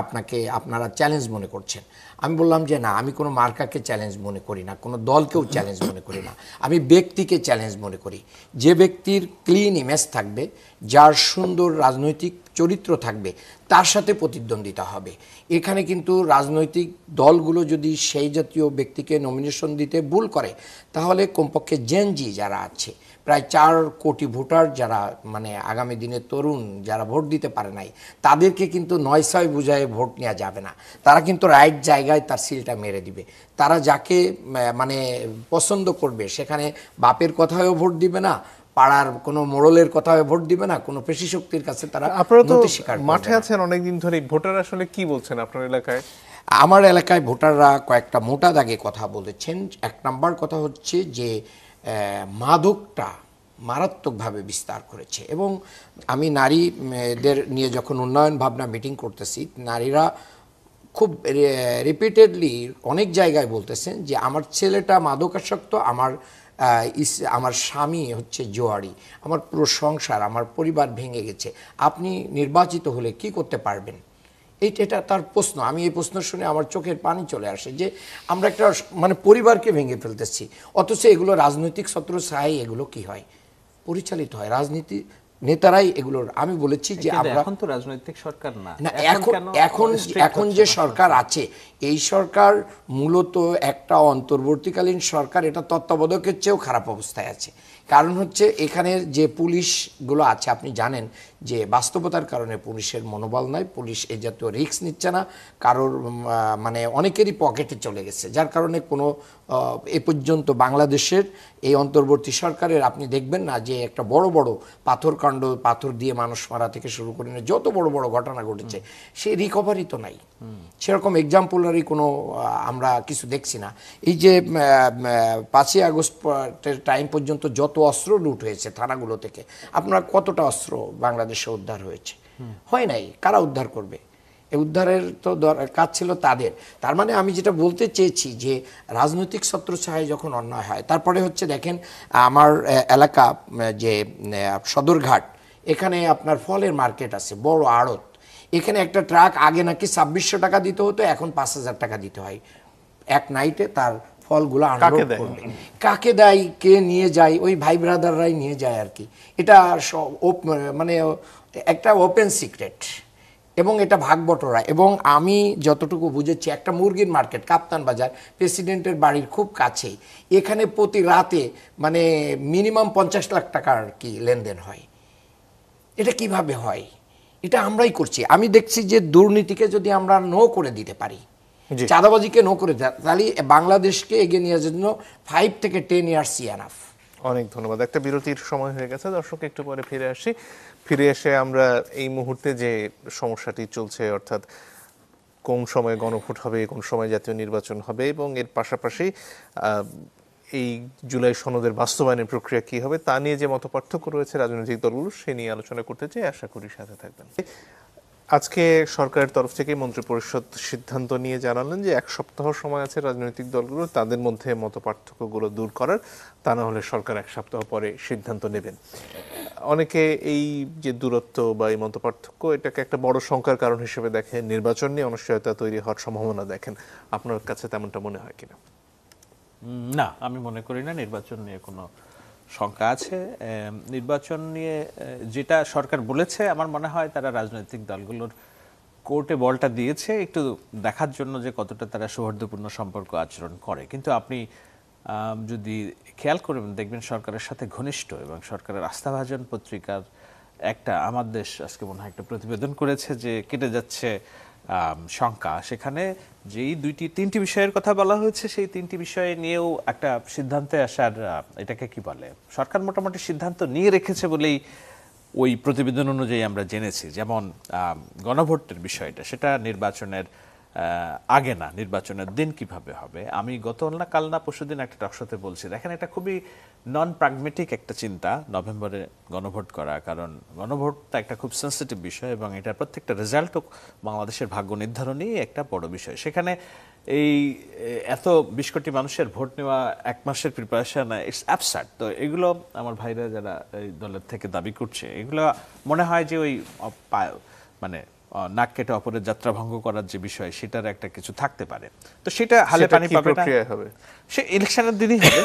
[SPEAKER 4] আপনারা চ্যালেঞ্জ মনে করছেন। আমি বললাম যে না, আমি কোনো মার্কাকে চ্যালেঞ্জ মনে করি না, কোনো দলকেও চ্যালেঞ্জ মনে করি না, আমি ব্যক্তিকে চ্যালেঞ্জ মনে করি। যে ব্যক্তির ক্লিন ইমেজ থাকবে, যার সুন্দর রাজনৈতিক চরিত্র থাকবে, তার সাথে প্রতিদ্বন্দ্বিতা হবে। এখানে কিন্তু রাজনৈতিক দলগুলো যদি সেই জাতীয় ব্যক্তিকে নমিনেশন দিতে ভুল করে, তাহলে কমপক্ষে জেনজি যারা আছে, প্রায় 4 কোটি ভোটার যারা মানে আগামী দিনে তরুণ যারা ভোট দিতে পারে নাই, তাদেরকে কিন্তু 9-6 বুঝায় ভোট নেওয়া যাবে না। তারা কিন্তু রাইট জায়গায় তার সিলটা মেরে দিবে। তারা যাকে মানে পছন্দ করবে, সেখানে বাপের কথায়ও ভোট দিবে না, পাড়ার কোনো মোড়লের কথায় ভোট দিবে না, কোনো পেশি শক্তির কাছে তারা
[SPEAKER 1] আপনারা তো
[SPEAKER 4] নতি স্বীকার করবে
[SPEAKER 1] মাঠে
[SPEAKER 4] না।
[SPEAKER 1] আছেন অনেকদিন ধরে, ভোটার আসলে কি বলছেন আপনার এলাকায়?
[SPEAKER 4] আমার এলাকায় ভোটাররা কয়েকটা মোটা দাগে কথা বলেছেন। 1 নাম্বার কথা হচ্ছে যে মাদকটা মারাত্মকভাবে বিস্তার করেছে, এবং আমি নারীদের নিয়ে যখন উন্নয়ন ভাবনা মিটিং করতেছি, নারীরা খুব রিপিটেডলি অনেক জায়গায় বলতেছেন যে আমার ছেলেটা মাদকাসক্ত, আমার স্বামী হচ্ছে জোয়ারি, আমার পুরো সংসার, আমার পরিবার ভেঙে গেছে, আপনি নির্বাচিত হলে কি করতে পারবেন? এটা তার প্রশ্ন। আমি এই প্রশ্ন শুনে আমার চোখের পানি চলে আসে যে আমরা একটা মানে পরিবারকে ভেঙে ফেলতেছি, অথচ এগুলো রাজনৈতিক ছত্রছায়ায় এগুলো কি হয়, পরিচালিত হয়, রাজনীতি নেতারাই এগুলোর। আমি বলেছি যে
[SPEAKER 2] কিন্তু
[SPEAKER 4] আমরা
[SPEAKER 2] এখন তো রাজনৈতিক সরকার না,
[SPEAKER 4] না,
[SPEAKER 2] কেন
[SPEAKER 4] এখন যে সরকার আছে, এই সরকার মূলত একটা অন্তর্বর্তীকালীন সরকার, এটা তত্ত্বাবধায়কের চেয়েও খারাপ অবস্থায় আছে। কারণ হচ্ছে এখানের যে পুলিশগুলো আছে, আপনি জানেন যে বাস্তবতার কারণে পুলিশের মনোবল নাই, পুলিশ এই জাতীয় রিস্ক নিচ্ছে না, কারোর মানে অনেকেরই পকেটে চলে গেছে, যার কারণে কোনো এ পর্যন্ত বাংলাদেশের এই অন্তর্বর্তী সরকারের আপনি দেখবেন না যে একটা বড় বড় পাথরকাণ্ড, পাথর দিয়ে মানুষ মারা থেকে শুরু করে যত বড় বড় ঘটনা ঘটেছে, সেই রিকভারি তো নাই, সেরকম এক্সাম্পলারি কোনো আমরা কিছু দেখছি না। এই যে 5ই আগস্টের টাইম পর্যন্ত যত অস্ত্র লুট হয়েছে থানাগুলো থেকে, আপনার কতটা অস্ত্র বাংলাদেশে উদ্ধার হয়েছে? হয় নাই। কারা উদ্ধার করবে? এই উদ্ধারের তো কাজ ছিল তাদের। তার মানে আমি যেটা বলতে চেয়েছি যে রাজনৈতিক ছত্রছায়ায় যখন অন্যায় হয়, তারপরে হচ্ছে দেখেন আমার এলাকা যে সদরঘাট, এখানে আপনার ফলের মার্কেট আছে, বড় আড়ত, এখানে একটা ট্রাক আগে নাকি 2600 টাকা দিতে হতো, এখন 5000 টাকা দিতে হয় এক নাইটে তার ফলগুলো আনলোড করবে। কাকে দেয়, কে নিয়ে যায়? ওই ভাই ব্রাদাররাই নিয়ে যায় আর কি। এটা মানে একটা ওপেন সিক্রেট, এবং এটা ভাগ বটরা। এবং আমি যতটুকু বুঝেছি, একটা মুরগির মার্কেট কাপ্তান বাজার, প্রেসিডেন্টের বাড়ির খুব কাছেই, এখানে প্রতি রাতে মানে মিনিমাম 50 লাখ টাকার কি লেনদেন হয়। এটা কিভাবে হয়? এটা আমরাই করছি। আমি দেখছি যে দুর্নীতিকে যদি আমরা নো করে দিতে পারি, চাঁদাবাজিকে নো করে দেয়, তাহলে বাংলাদেশকে এগিয়ে নিয়ে যাওয়ার জন্য 5 থেকে 10 ইয়ার্স এনাফ।
[SPEAKER 1] অনেক ধন্যবাদ। একটা বিরতির সময় হয়ে গেছে দর্শক, একটু পরে ফিরে আসি। ফিরে এসে আমরা এই মুহূর্তে যে সমস্যাটি চলছে, অর্থাৎ কোন সময় গণভোট হবে, কোন সময় জাতীয় নির্বাচন হবে, এবং এর পাশাপাশি এই জুলাই সনদের বাস্তবায়নের প্রক্রিয়া কি হবে, তা নিয়ে যে মতপার্থক্য রয়েছে রাজনৈতিক দলগুলো, সে নিয়ে আলোচনা করতে চাই। আশা করি সাথে থাকবেন। আজকে সরকারের তরফ থেকে মন্ত্রিপরিষদ সিদ্ধান্ত নিয়ে জানালেন যে 1 সপ্তাহ সময় আছে রাজনৈতিক দলগুলো তাদের মধ্যে মতপার্থক্যগুলো দূর করার, তা না হলে সরকার 1 সপ্তাহ পরে সিদ্ধান্ত নেবেন। অনেকে এই যে দূরত্ব বা এই মতপার্থক্য, এটাকে একটা বড় শঙ্কার কারণ হিসেবে দেখেন, নির্বাচন নিয়ে অনিশ্চয়তা তৈরি হওয়ার সম্ভাবনা দেখেন। আপনার কাছে তেমনটা মনে হয় কিনা?
[SPEAKER 2] না, আমি মনে করি না নির্বাচন নিয়ে কোনো শঙ্কা আছে। নির্বাচন নিয়ে যেটা সরকার বলেছে, আমার মনে হয় তারা রাজনৈতিক দলগুলোর কোর্টে বলটা দিয়েছে একটু দেখার জন্য যে কতটা তারা সৌহার্দ্যপূর্ণ সম্পর্ক আচরণ করে। কিন্তু আপনি যদি খেয়াল করবেন, দেখবেন সরকারের সাথে ঘনিষ্ঠ এবং সরকারের আস্থাভাজন পত্রিকার একটা আমার দেশ আজকে মনে হয় একটা প্রতিবেদন করেছে যে কেটে যাচ্ছে শঙ্কা। সেখানে যেই 2-3টি বিষয়ের কথা বলা হয়েছে, সেই 3টি বিষয় নিয়েও একটা সিদ্ধান্তে আসার, এটাকে কি বলে, সরকার মোটামুটি সিদ্ধান্ত নিয়ে রেখেছে বলেই ওই প্রতিবেদন অনুযায়ী আমরা জেনেছি। যেমন গণভোটের বিষয়টা, সেটা নির্বাচনের আগে না, নির্বাচনের দিন কিভাবে হবে। আমি কাল না পরশুদিন একটা টকশোতে বলছি, দেখেন এটা খুবই নন প্রাগমেটিক একটা চিন্তা নভেম্বরে গণভোট করা, কারণ গণভোটটা একটা খুব সেন্সিটিভ বিষয় এবং এটার প্রত্যেকটা রেজাল্টও বাংলাদেশের ভাগ্য নির্ধারণই একটা বড় বিষয়। সেখানে এই এত 20 কোটি মানুষের ভোট নেওয়া, 1 মাসের প্রিপারেশন, ইটস অ্যাবসার্ড। তো এগুলো আমার ভাইরা যারা এই দলের থেকে দাবি করছে, এগুলো মনে হয় যে ওই মানে নাক কেটে অপরের যাত্রা ভঙ্গ করার যে বিষয় সেটার একটা কিছু থাকতে পারে। তো সেটা হালে
[SPEAKER 1] সেটা
[SPEAKER 2] পানি
[SPEAKER 1] কি
[SPEAKER 2] পাবে না,
[SPEAKER 1] প্রক্রিয়ায় হবে?
[SPEAKER 2] সে ইলেকশনের দিনই হবে,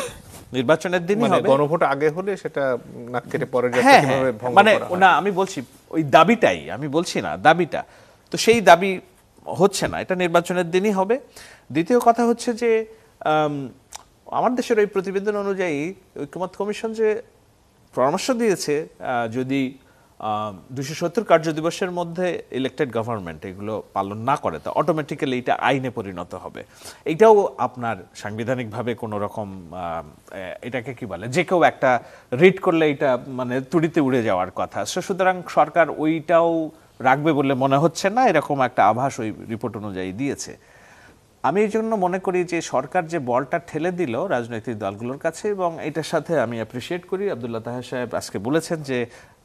[SPEAKER 2] নির্বাচনের দিনই
[SPEAKER 1] মানে
[SPEAKER 2] হবে।
[SPEAKER 1] গণভোট আগে হলে সেটা নাক কেটে পরের যাত্রা
[SPEAKER 2] হ্যাঁ
[SPEAKER 1] কিভাবে
[SPEAKER 2] হ্যাঁ,
[SPEAKER 1] ভঙ্গ
[SPEAKER 2] মানে
[SPEAKER 1] করা হয়?
[SPEAKER 2] না আমি বলছি ওই দাবিটাই, আমি বলছি না দাবিটা, তো সেই দাবি হচ্ছে না, এটা নির্বাচনের দিনই হবে। দ্বিতীয় কথা হচ্ছে যে আমার দেশের ওই প্রতিবেদন অনুযায়ী ঐকমত্য কমিশন যে পরামর্শ দিয়েছে, যদি 270 কার্য দিবসের মধ্যে ইলেক্টেড গভর্নমেন্ট এগুলো পালন না করে তো অটোমেটিক্যালি এটা আইনে পরিণত হবে। এটাও আপনার সাংবিধানিকভাবে কোনো রকম এটাকে কি বলে, যে কেউ একটা রিড করলে এটা মানে তুড়িতে উড়ে যাওয়ার কথা। সুতরাং সরকার ওইটাও রাখবে বলে মনে হচ্ছে না, এরকম একটা আভাস ওই রিপোর্ট অনুযায়ী দিয়েছে। আমি এই জন্য মনে করি যে সরকার যে বলটা ঠেলে দিল রাজনৈতিক দলগুলোর কাছে, এবং এটার সাথে আমি অ্যাপ্রিসিয়েট করি আব্দুল্লাহ তাহের সাহেব আজকে বলেছেন যে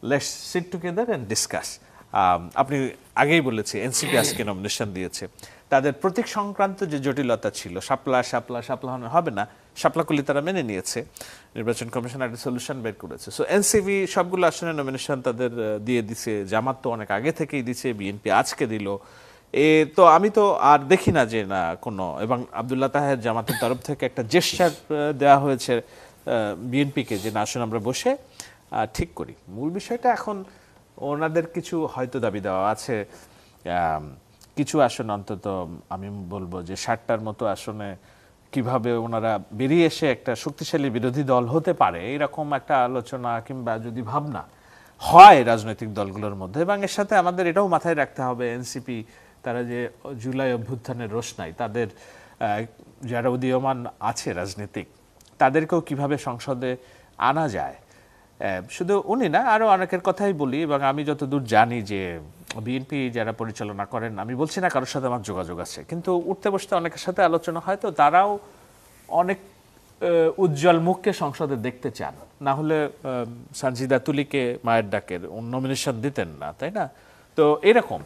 [SPEAKER 2] let's sit together and discuss. আপনি আগেই বলেছি এনসিপি আজকে নমিনেশন দিয়েছে, তাদের প্রতীক সংক্রান্ত যে জটিলতা ছিল, শাপলা শাপলা শাপলা হবে না, শাপলাকুলি তারা মেনে নিয়েছে, নির্বাচন কমিশন একটা সলিউশন বের করেছে। সো এনসিপি সবগুলো আসনে নমিনেশন তাদের দিয়ে দিছে, জামাত তো অনেক আগে থেকেই দিছে, বিএনপি আজকে দিল। তো আমি তো আর দেখি না যে না কোনো, এবং আব্দুল্লাহ তাহের জামাতের তরফ থেকে একটা জেস্চার দেওয়া হয়েছে বিএনপিকে যে না আসুন আমরা বসে ঠিক করি। মূল বিষয়টা এখন ওনাদের কিছু হয়তো দাবি দেওয়া আছে, কিছু আসন অন্তত আমি বলবো যে 60টার মতো আসনে কিভাবে ওনারা বেরিয়ে এসে একটা শক্তিশালী বিরোধী দল হতে পারে, এরকম একটা আলোচনা কিংবা যদি ভাবনা হয় রাজনৈতিক দলগুলোর মধ্যে। এবং এর সাথে আমাদের এটাও মাথায় রাখতে হবে এনসিপি তারা যে জুলাই অভ্যুত্থানের রোশনাই, তাদের যারা উদীয়মান আছে রাজনীতিক, তাদেরকেও কিভাবে সংসদে আনা যায়। শুধু উনি না, আরও অনেকের কথাই বলি, এবং আমি যতদূর জানি যে বিএনপি যারা পরিচালনা করেন, আমি বলছি না কারোর সাথে আমার যোগাযোগ আছে, কিন্তু উঠতে বসতে অনেকের সাথে আলোচনা হয়, তো তারাও অনেক উজ্জ্বল মুখকে সংসদে দেখতে চান, না হলে সানজিদা তুলিকে মায়ের ডাকের নমিনেশন দিতেন না, তাই না? তো এরকম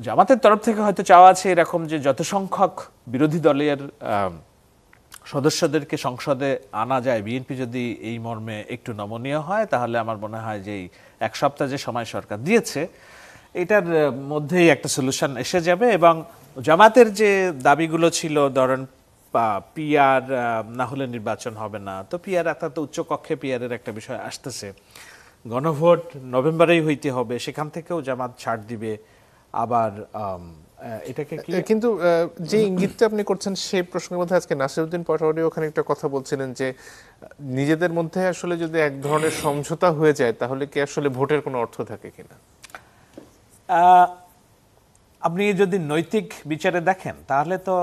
[SPEAKER 2] জামাতের তরফ থেকে হয়তো চাওয়া আছে এরকম যে যত সংখ্যক বিরোধী দলের সদস্যদেরকে সংসদে আনা যায়, বিএনপি যদি এই মর্মে একটু নমনীয় হয়, তাহলে আমার মনে হয় যে এক সপ্তাহ যে সময় সরকার দিয়েছে এটার মধ্যেই একটা সলিউশন এসে যাবে। এবং জামাতের যে দাবিগুলো ছিল, ধরেন পিআর না হলে নির্বাচন হবে না, তো পিআর অর্থাৎ উচ্চকক্ষে পিআরের একটা বিষয় আসতেছে, গণভোট নভেম্বরেই হইতে হবে, সেখান থেকেও জামাত ছাড় দিবে। আবার এটাকে
[SPEAKER 1] কিন্তু যে ইঙ্গিতটা আপনি করছেন সেই প্রসঙ্গের মধ্যে আজকে নাসিরউদ্দিন পাটোয়ারি ওখানে একটা কথা বলছিলেন যে নিজেদের মধ্যে আসলে যদি এক ধরনের সমঝোতা হয়ে যায় তাহলে কি আসলে ভোটের কোনো অর্থ থাকে কিনা?
[SPEAKER 2] আপনি যদি নৈতিক বিচারে দেখেন তাহলে তো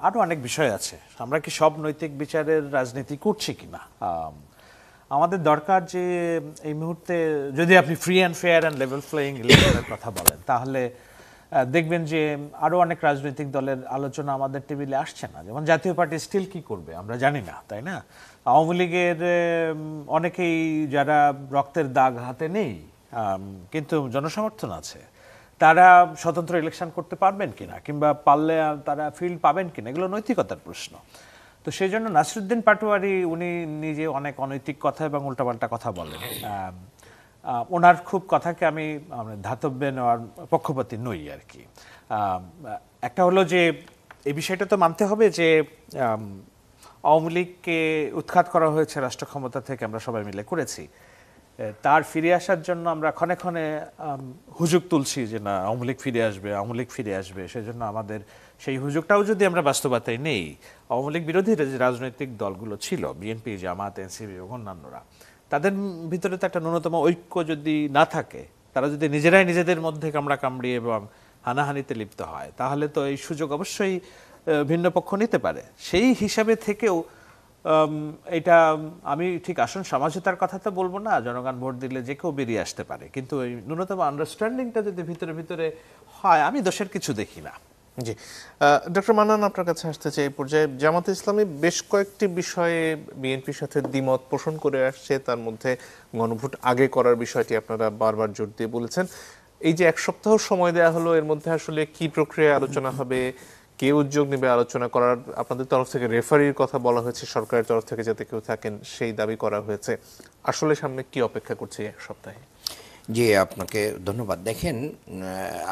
[SPEAKER 2] আরো অনেক বিষয় আছে, আমরা কি সব নৈতিক বিচারের রাজনীতি করছি কিনা। আমাদের দরকার যে এই মুহূর্তে যদি আপনি free and fair and level playing ইলেকশনের কথা বলেন, তাহলে দেখবেন যে আরো অনেক রাজনৈতিক দলের আলোচনা আমাদের টেবিলে আসছে না। যেমন জাতীয় পার্টি স্টিল কি করবে আমরা জানি না, তাই না? আওয়ামী লীগের অনেকেই যারা রক্তের দাগ হাতে নেই কিন্তু জনসমর্থন আছে, তারা স্বতন্ত্র ইলেকশন করতে পারবেন কিনা, কিংবা পারলে তারা ফিল্ড পাবেন কিনা, এগুলো নৈতিকতার প্রশ্ন। তো সেই জন্য নাসিরউদ্দিন পাটোয়ারি উনি নিজে অনেক অনৈতিক কথা এবং উল্টাপাল্টা কথা বলেন। ওনার খুব কথাকে আমি ধাতব্যে নেওয়ার পক্ষপাতী নই আর কি। একটা হলো যে এই বিষয়টা তো মানতে হবে যে আওয়ামী লীগকে উৎখাত করা হয়েছে রাষ্ট্র ক্ষমতা থেকে, আমরা সবাই মিলে করেছি। তার ফিরে আসার জন্য আমরা ক্ষণে ক্ষণে হুজুগ তুলছি যে না আওয়ামী লীগ ফিরে আসবে, আওয়ামী লীগ ফিরে আসবে। সেজন্য আমাদের সেই হুজুগটাও যদি আমরা বাস্তবতায় নেই, আওয়ামী লীগ বিরোধী যে রাজনৈতিক দলগুলো ছিল, বিএনপি, জামাত, এনসিপি এবং অন্যান্যরা, তাদের ভিতরে তো একটা ন্যূনতম ঐক্য যদি না থাকে, তারা যদি নিজেরাই নিজেদের মধ্যে কামড়া কামড়ি এবং হানাহানিতে লিপ্ত হয়, তাহলে তো এই সুযোগ অবশ্যই ভিন্ন পক্ষ নিতে পারে। সেই হিসাবে থেকেও এটা আমি ঠিক আসন সমঝোতার কথা তো বলবো না, জনগণ ভোট দিলে যে কেউ বেরিয়ে আসতে পারে, কিন্তু এই ন্যূনতম আন্ডারস্ট্যান্ডিংটা যদি ভিতরে ভিতরে হয়, আমি দোষের কিছু দেখি না।
[SPEAKER 1] জি, ডক্টর মান্নান আপনার কাছে আসতে চাই। এই পর্যায়ে জামাতে ইসলামী বেশ কয়েকটি বিষয়ে বিএনপির সাথে দ্বিমত পোষণ করে আসছে, তার মধ্যে গণভোট আগে করার বিষয়টি আপনারা বারবার জোর দিয়ে বলেছেন। এই যে এক সপ্তাহ সময় দেওয়া হলো, এর মধ্যে আসলে কি প্রক্রিয়ায় আলোচনা হবে, কে উদ্যোগ নেবে আলোচনা করার? আপনাদের তরফ থেকে রেফারির কথা বলা হয়েছে, সরকারের তরফ থেকে যাতে কেউ থাকেন সেই দাবি করা হয়েছে। আসলে সামনে কি অপেক্ষা করছে এক সপ্তাহে?
[SPEAKER 4] জি, আপনাকে ধন্যবাদ। দেখেন,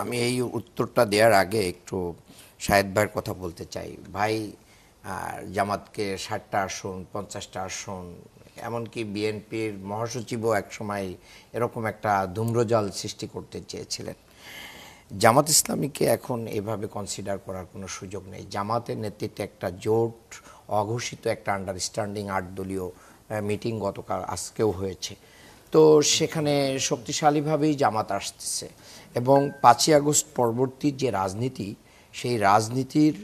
[SPEAKER 4] আমি এই উত্তরটা দেওয়ার আগে একটু শাহেদ ভাইয়ের কথা বলতে চাই। ভাই জামাতকে 60টা আসন, 50টা আসন, এমনকি বিএনপির মহাসচিবও একসময় এরকম একটা ধূম্রজাল সৃষ্টি করতে চেয়েছিলেন। জামাত ইসলামীকে এখন এভাবে কনসিডার করার কোনো সুযোগ নেই। জামাতের নেতৃত্বে একটা জোট, অঘোষিত একটা আন্ডারস্ট্যান্ডিং 8 দলীয় মিটিং গতকাল আজকেও হয়েছে। তো সেখানে শক্তিশালীভাবেই জামাত আসতেছে এবং 5ই আগস্ট পরবর্তী যে রাজনীতি, সেই রাজনীতির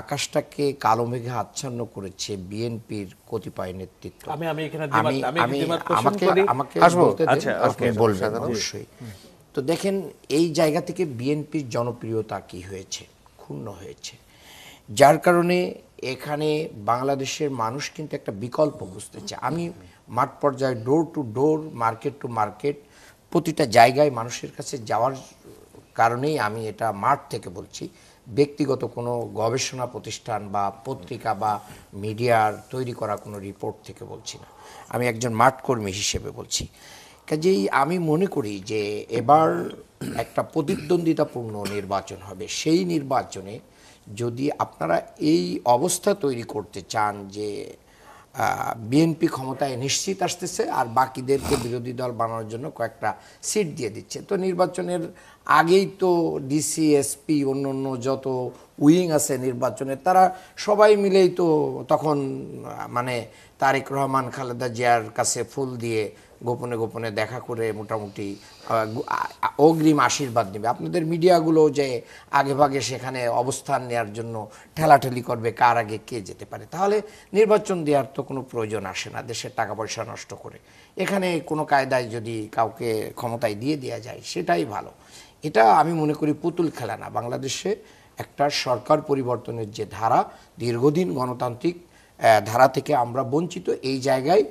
[SPEAKER 4] আকাশটাকে কালো মেঘে আচ্ছন্ন করেছে বিএনপির কতিপয় নেতৃত্ব।
[SPEAKER 2] আমি এখানে
[SPEAKER 4] আমাকে বলতে দেন, আপনি বলবেন অবশ্যই। তো দেখেন, এই জায়গা থেকে বিএনপির জনপ্রিয়তা কি হয়েছে, ক্ষুণ্ণ হয়েছে, যার কারণে এখানে বাংলাদেশের মানুষ কিন্তু একটা বিকল্প খুঁজতেছে। আমি মাঠ পর্যায়ে door to door, market to market, প্রতিটা জায়গায় মানুষের কাছে যাওয়ার কারণেই আমি এটা মাঠ থেকে বলছি, ব্যক্তিগত কোনো গবেষণা প্রতিষ্ঠান বা পত্রিকা বা মিডিয়ার তৈরি করা কোনো রিপোর্ট থেকে বলছি না, আমি একজন মাঠকর্মী হিসেবে বলছি। কাজেই আমি মনে করি যে এবার একটা প্রতিদ্বন্দ্বিতাপূর্ণ নির্বাচন হবে। সেই নির্বাচনে যদি আপনারা এই অবস্থা তৈরি করতে চান যে বিএনপি ক্ষমতায় নিশ্চিত আসতেছে আর বাকিদেরকে বিরোধী দল বানানোর জন্য কয়েকটা সিট দিয়ে দিচ্ছে, তো নির্বাচনের আগেই তো ডিসি, এসপি, অন্য যত উইং আছে নির্বাচনের, তারা সবাই মিলেই তো তখন মানে তারেক রহমান, খালেদা জিয়ার কাছে ফুল দিয়ে গোপনে গোপনে দেখা করে মোটামুটি অগ্রিম আশীর্বাদ নেবে। আপনাদের মিডিয়াগুলো যে আগে ভাগে সেখানে অবস্থান নেওয়ার জন্য ঠেলাঠেলি করবে কার আগে কে যেতে পারে, তাহলে নির্বাচন দেওয়ার তো কোনো প্রয়োজন আসে না দেশের টাকা পয়সা নষ্ট করে। এখানে কোনো কায়দায় যদি কাউকে ক্ষমতায় দিয়ে দেওয়া যায় সেটাই ভালো। এটা আমি মনে করি পুতুল খেলা না। বাংলাদেশে একটা সরকার পরিবর্তনের যে ধারা, দীর্ঘদিন গণতান্ত্রিক ধারা থেকে আমরা বঞ্চিত। এই জায়গায়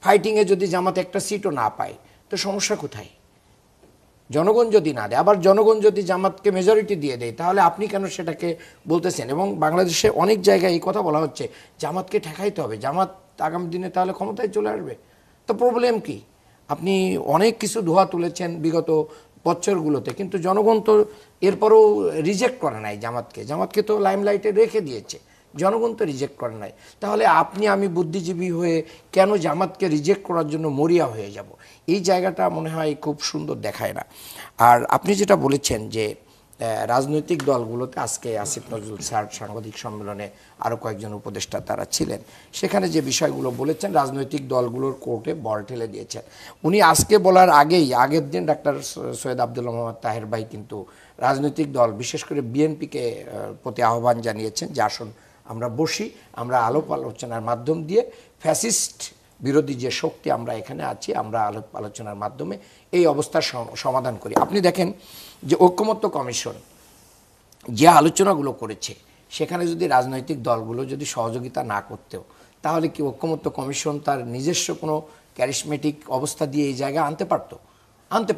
[SPEAKER 4] ফাইটিংয়ে যদি জামাত একটা সিটও না পায় তো সমস্যা কোথায়? জনগণ যদি না দেয়, আবার জনগণ যদি জামাতকে মেজরিটি দিয়ে দেয়, তাহলে আপনি কেন সেটাকে বলতেছেন? এবং বাংলাদেশে অনেক জায়গায় এই কথা বলা হচ্ছে জামাতকে ঠেকাইতে হবে, জামাত আগামী দিনে তাহলে ক্ষমতায় চলে আসবে। তো প্রবলেম কি? আপনি অনেক কিছু ধোয়া তুলেছেন বিগত বছরগুলোতে, কিন্তু জনগণ তো এরপরও রিজেক্ট করে নাই জামাতকে তো লাইমলাইটে রেখে দিয়েছে, জনগণ তো রিজেক্ট করে নাই। তাহলে আমি বুদ্ধিজীবী হয়ে কেন জামাতকে রিজেক্ট করার জন্য মরিয়া হয়ে যাব? এই জায়গাটা মনে হয় খুব সুন্দর দেখায় না। আর আপনি যেটা বলেছেন যে রাজনৈতিক দলগুলোতে, আজকে আসিফ নজরুল স্যার সাংবাদিক সম্মেলনে আরও কয়েকজন উপদেষ্টা তারা ছিলেন, সেখানে যে বিষয়গুলো বলেছেন রাজনৈতিক দলগুলোর কোর্টে বল ঠেলে দিয়েছেন। উনি আজকে বলার আগের দিন ডাক্তার সৈয়দ আব্দুল্লাহ মোহাম্মদ তাহের ভাই কিন্তু রাজনৈতিক দল, বিশেষ করে বিএনপিকে প্রতি আহ্বান জানিয়েছেন যে আসুন আমরা বসি, আমরা আলাপ আলোচনার মাধ্যম দিয়ে ফ্যাসিস্ট বিরোধী যে শক্তি আমরা এখানে আছি, আমরা আলাপ আলোচনার মাধ্যমে এই অবস্থার সমাধান করি। আপনি দেখেন যে ঐকমত্য কমিশন যে আলোচনাগুলো করেছে, সেখানে যদি রাজনৈতিক দলগুলো যদি সহযোগিতা না করতেও, তাহলে কি ঐকমত্য কমিশন তার নিজস্ব কোনো ক্যারিসমেটিক অবস্থা দিয়ে এই জায়গায় আনতে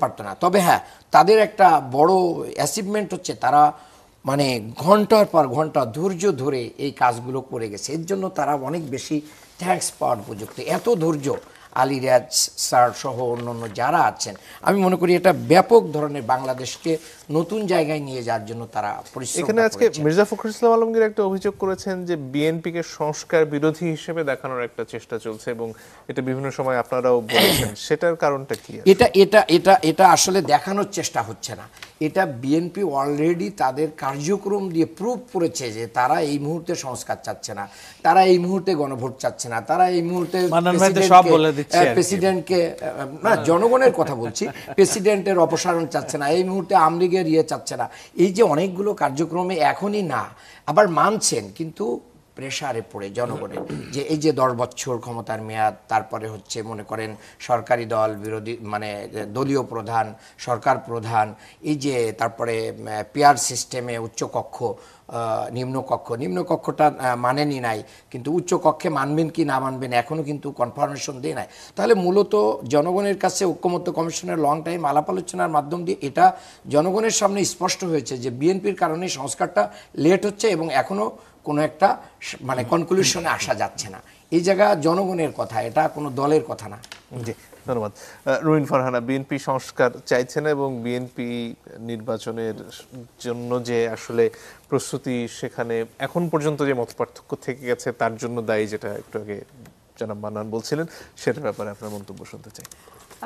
[SPEAKER 4] পারতো না। তবে হ্যাঁ, তাদের একটা বড় অ্যাচিভমেন্ট হচ্ছে তারা মানে ঘন্টার পর ঘন্টা ধৈর্য ধরে এই কাজগুলো করে গেছে। এর জন্য তারা অনেক বেশি থ্যাঙ্কস পাওয়ার উপযুক্ত। এত ধৈর্য আলী রিয়াজ স্যার সহ অন্যান্য যারা আছেন, আমি মনে করি এটা ব্যাপক ধরনের বাংলাদেশকে নতুন জায়গায় নিয়ে যাওয়ার জন্য তারা পরিশ্রম।
[SPEAKER 1] এখানে আজকে মির্জা ফখরুল ইসলাম আলমগীর একটা অভিযোগ করেছেন যে বিএনপিকে সংস্কার বিরোধী হিসেবে দেখানোর একটা চেষ্টা চলছে, এবং এটা বিভিন্ন সময় আপনারাও বলেছেন, সেটার কারণটা কি?
[SPEAKER 4] এটা আসলে দেখানোর চেষ্টা হচ্ছে না, এটা বিএনপি অলরেডি তাদের কার্যক্রম দিয়ে প্রুভ করেছে যে তারা এই মুহূর্তে সংস্কার চাচ্ছে না, তারা এই মুহূর্তে গণভোট চাচ্ছে না, তারা এই মুহূর্তে প্রেসিডেন্টকে না, জনগণের কথা বলছি, প্রেসিডেন্টের অপসারণ চাচ্ছে না, এই মুহূর্তে আওয়ামী লীগের চাচ্ছে না। এই যে অনেকগুলো কার্যক্রমে এখনই না, আবার মানছেন, কিন্তু প্রেসারে পড়ে জনগণের যে এই যে 10 বছর ক্ষমতার মেয়াদ, তারপরে হচ্ছে মনে করেন সরকারি দল বিরোধী মানে দলীয় প্রধান, সরকার প্রধান, এই যে তারপরে পেয়ার সিস্টেমে উচ্চকক্ষ নিম্নকক্ষটা মানেনি নাই, কিন্তু উচ্চকক্ষে মানবেন কি না মানবেন এখনও কিন্তু কনফার্মেশন দেয় নাই। তাহলে মূলত জনগণের কাছে ঐকমত্য কমিশনের লং টাইম আলাপ আলোচনার মাধ্যম দিয়ে এটা জনগণের সামনে স্পষ্ট হয়েছে যে বিএনপির কারণে সংস্কারটা লেট হচ্ছে এবং এখনও কোনো একটা মানে কনক্লুশনে আসা যাচ্ছে না। এই জায়গা জনগণের কথা, এটা কোনো দলের কথা না।
[SPEAKER 1] জি ধন্যবাদ। রুমিন ফারহানা, বিএনপি সংস্কার চাইছে না এবং বিএনপি নির্বাচনের জন্য যে আসলে প্রস্তুতি সেখানে এখন পর্যন্ত যে মতপার্থক্য থেকে গেছে তার জন্য দায়ী, যেটা একটু আগে জনাব মান্নান বলছিলেন, সেটার ব্যাপারে আপনার মন্তব্য শুনতে চাই।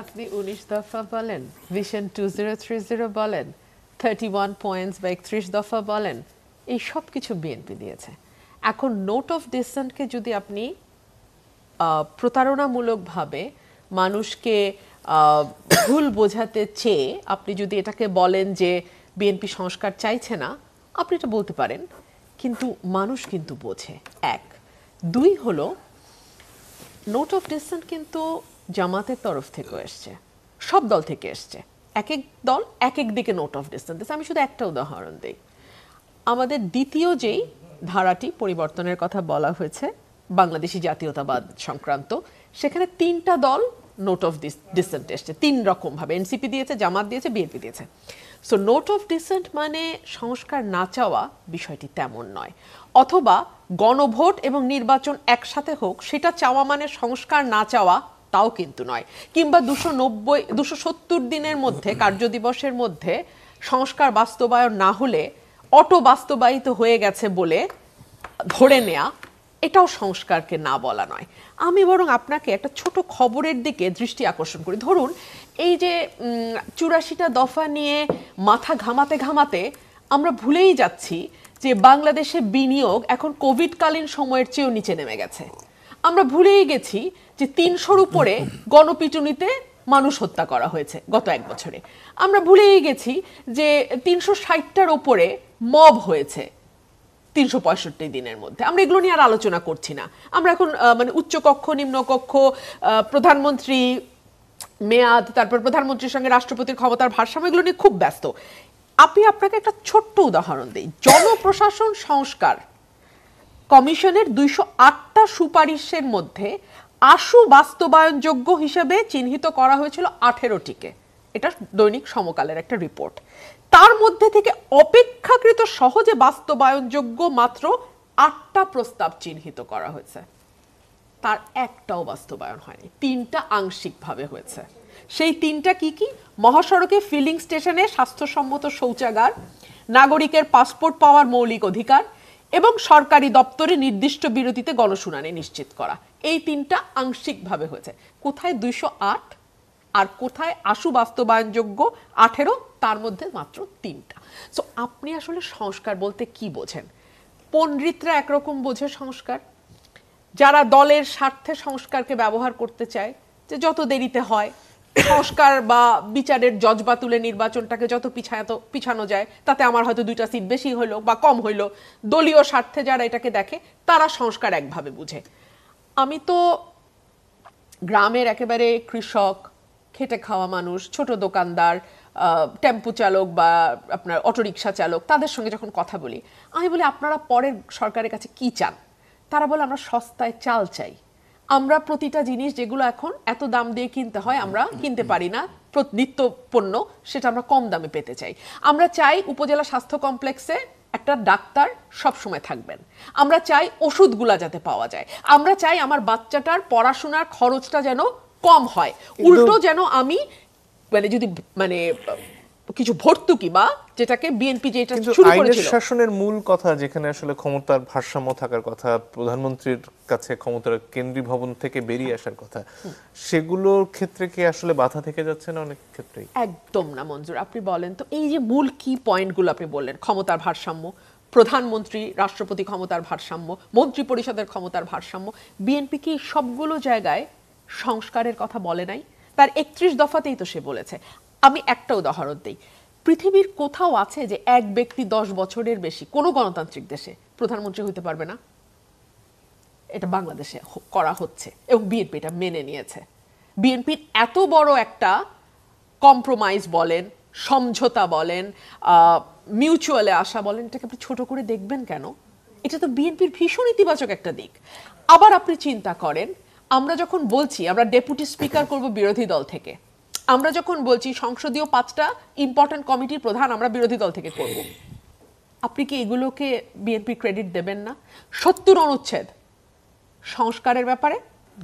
[SPEAKER 3] আপনি 19 দফা বলেন, ভিশন 2030 বলেন, 31 পয়েন্টস বা 31 দফা বলেন, এই সব কিছু বিএনপি দিয়েছে। এখন নোট অফ ডিসেন্টকে যদি আপনি প্রতারণামূলকভাবে মানুষকে ভুল বোঝাতে চেয়ে আপনি যদি এটাকে বলেন যে বিএনপি সংস্কার চাইছে না, আপনি এটা বলতে পারেন, কিন্তু মানুষ কিন্তু বোঝে। এক, দুই হলো নোট অফ ডিসেন্ট কিন্তু জামাতের তরফ থেকে এসছে, সব দল থেকে এসছে, এক এক দল এক এক দিকে নোট অফ ডিসেন্ট দিচ্ছে। আমি শুধু একটা উদাহরণ দিই, আমাদের দ্বিতীয় যেই ধারাটি পরিবর্তনের কথা বলা হয়েছে বাংলাদেশি জাতীয়তাবাদ সংক্রান্ত, সেখানে 3টা দল নোট অফ ডিসেন্ট এসছে 3 রকম ভাবে, এনসিপি দিয়েছে, জামাত দিয়েছে, বিএনপি দিয়েছে। সো নোট অফ ডিসেন্ট মানে সংস্কার না চাওয়া বিষয়টি তেমন নয়, অথবা গণভোট এবং নির্বাচন একসাথে হোক সেটা চাওয়া মানে সংস্কার না চাওয়া তাও কিন্তু নয়, কিংবা 270 দিনের মধ্যে কার্যদিবসের মধ্যে সংস্কার বাস্তবায়ন না হলে অটো বাস্তবায়িত হয়ে গেছে বলে ধরে নেয়া, এটাও সংস্কারকে না বলা নয়। আমি বরং আপনাকে একটা ছোট খবরের দিকে দৃষ্টি আকর্ষণ করি। ধরুন এই যে 84টা দফা নিয়ে মাথা ঘামাতে ঘামাতে আমরা ভুলেই যাচ্ছি যে বাংলাদেশে বিনিয়োগ এখন কোভিডকালীন সময়ের চেয়েও নিচে নেমে গেছে। আমরা ভুলেই গেছি যে 300-র উপরে গণপিটুনিতে মানুষ হত্যা করা হয়েছে গত 1 বছরে। আমরা ভুলেই গেছি যে 360টার উপরে মব হয়েছে 365 দিনের মধ্যে। আমরা এগুলো নিয়ে আর আলোচনা করছি না। আমরা এখন মানে উচ্চকক্ষ নিম্নকক্ষ, প্রধানমন্ত্রী মেয়াদ, তারপর প্রধানমন্ত্রীর সঙ্গে রাষ্ট্রপতির ক্ষমতার ভারসাম্য, এগুলো নিয়ে খুব ব্যস্ত। আপনাকে একটা ছোট্ট উদাহরণ দিই। জনপ্রশাসন সংস্কার কমিশনের 208টা সুপারিশের মধ্যে আশু বাস্তবায়নযোগ্য হিসেবে চিহ্নিত করা হয়েছিল 18টিকে। এটা দৈনিক সমকালের একটা রিপোর্ট। তার মধ্যে থেকে অপেক্ষাকৃত সহজে বাস্তবায়নযোগ্য মাত্র 8টা প্রস্তাব চিহ্নিত করা হয়েছে, তার একটাও বাস্তবায়ন হয়নি, 3টা আংশিকভাবে হয়েছে। সেই 3টা কি কি? মহাসড়কে ফিলিং স্টেশনে স্বাস্থ্যসম্মত শৌচাগার, নাগরিকের পাসপোর্ট পাওয়ার মৌলিক অধিকার এবং সরকারি দপ্তরে নির্দিষ্ট বিরতিতে গণশুনানি নিশ্চিত করা। এই 3টা আংশিকভাবে হয়েছে। কোথায় 208 আর কোথায় আশু বাস্তবায়নযোগ্য 18? তার মধ্যে মাত্র 3টা। সো আপনি আসলে সংস্কার বলতে কি বোঝেন? পণ্ডিতরা একরকম বোঝে সংস্কার, যারা দলের স্বার্থে সংস্কারকে ব্যবহার করতে চায় যে যত দেরিতে হয় সংস্কার বা বিচারের জজবা তুলে নির্বাচনটাকে যত পিছানো যায় তাতে আমার হয়তো 2টা সিট বেশি হইলো বা কম হইলো, দলীয় স্বার্থে যারা এটাকে দেখে তারা সংস্কার একভাবে বুঝে। আমি তো গ্রামের একেবারে কৃষক, খেটে খাওয়া মানুষ, ছোট দোকানদার, টেম্পু চালক বা আপনার অটোরিকশা চালক, তাদের সঙ্গে যখন কথা বলি, আমি বলি আপনারা পরের সরকারের কাছে কি চান? তারা বলে আমরা সস্তায় চাল চাই, আমরা প্রতিটা জিনিস যেগুলো এখন এত দাম দিয়ে কিনতে হয় আমরা কিনতে পারি না, নিত্য পণ্য, সেটা আমরা কম দামে পেতে চাই। আমরা চাই উপজেলা স্বাস্থ্য কমপ্লেক্সে একটা ডাক্তার সব সময় থাকবেন, আমরা চাই ওষুধগুলা যাতে পাওয়া যায়, আমরা চাই আমার বাচ্চাটার পড়াশোনার খরচটা যেন কম হয়, উল্টো যেন আমি মানে যদি মানে কিছু ভর্তুকি বা যেটাকে বিএনপি যেটা শুরু করেছিল,
[SPEAKER 1] আইনের শাসনের মূল কথা যেখানে আসলে ক্ষমতার ভারসাম্য থাকার কথা, প্রধানমন্ত্রীর কাছে ক্ষমতার কেন্দ্রীয় ভবন থেকে বেরিয়ে আসার কথা, সেগুলোর ক্ষেত্রে কি আসলে বাধা থেকে যাচ্ছে না অনেক ক্ষেত্রেই?
[SPEAKER 3] একদম না মঞ্জুর। আপনি বলেন তো এই যে মূল কি পয়েন্টগুলো আপনি বললেন, ক্ষমতার ভারসাম্য, প্রধানমন্ত্রী রাষ্ট্রপতি ক্ষমতার ভারসাম্য, মন্ত্রী পরিষদের ক্ষমতার ভারসাম্য, বিএনপি কি সবগুলো জায়গায় সংস্কারের কথা বলে নাই? তার 31 দফাতেই তো সে বলেছে। আমি একটা উদাহরণ দিই, পৃথিবীর কোথাও আছে যে এক ব্যক্তি 10 বছরের বেশি কোনো গণতান্ত্রিক দেশে প্রধানমন্ত্রী হতে পারবে না? এটা বাংলাদেশে করা হচ্ছে এবং বিএনপি এটা মেনে নিয়েছে। বিএনপির এত বড় একটা কম্প্রোমাইজ বলেন, সমঝোতা বলেন, মিউচুয়ালে আসা বলেন, এটাকে আপনি ছোট করে দেখবেন কেন? এটা তো বিএনপির ভীষণ ইতিবাচক একটা দিক। আবার আপনি চিন্তা করেন, আমরা যখন বলছি আমরা ডেপুটি স্পিকার করব বিরোধী দল থেকে, আমরা যখন বলছি সংসদীয় 5টা ইম্পর্টেন্ট কমিটির প্রধান আমরা বিরোধী দল থেকে করব, আপনি কি এগুলোকে বিএনপি ক্রেডিট দেবেন না? 70 অনুচ্ছেদ সংস্কারের ব্যাপারে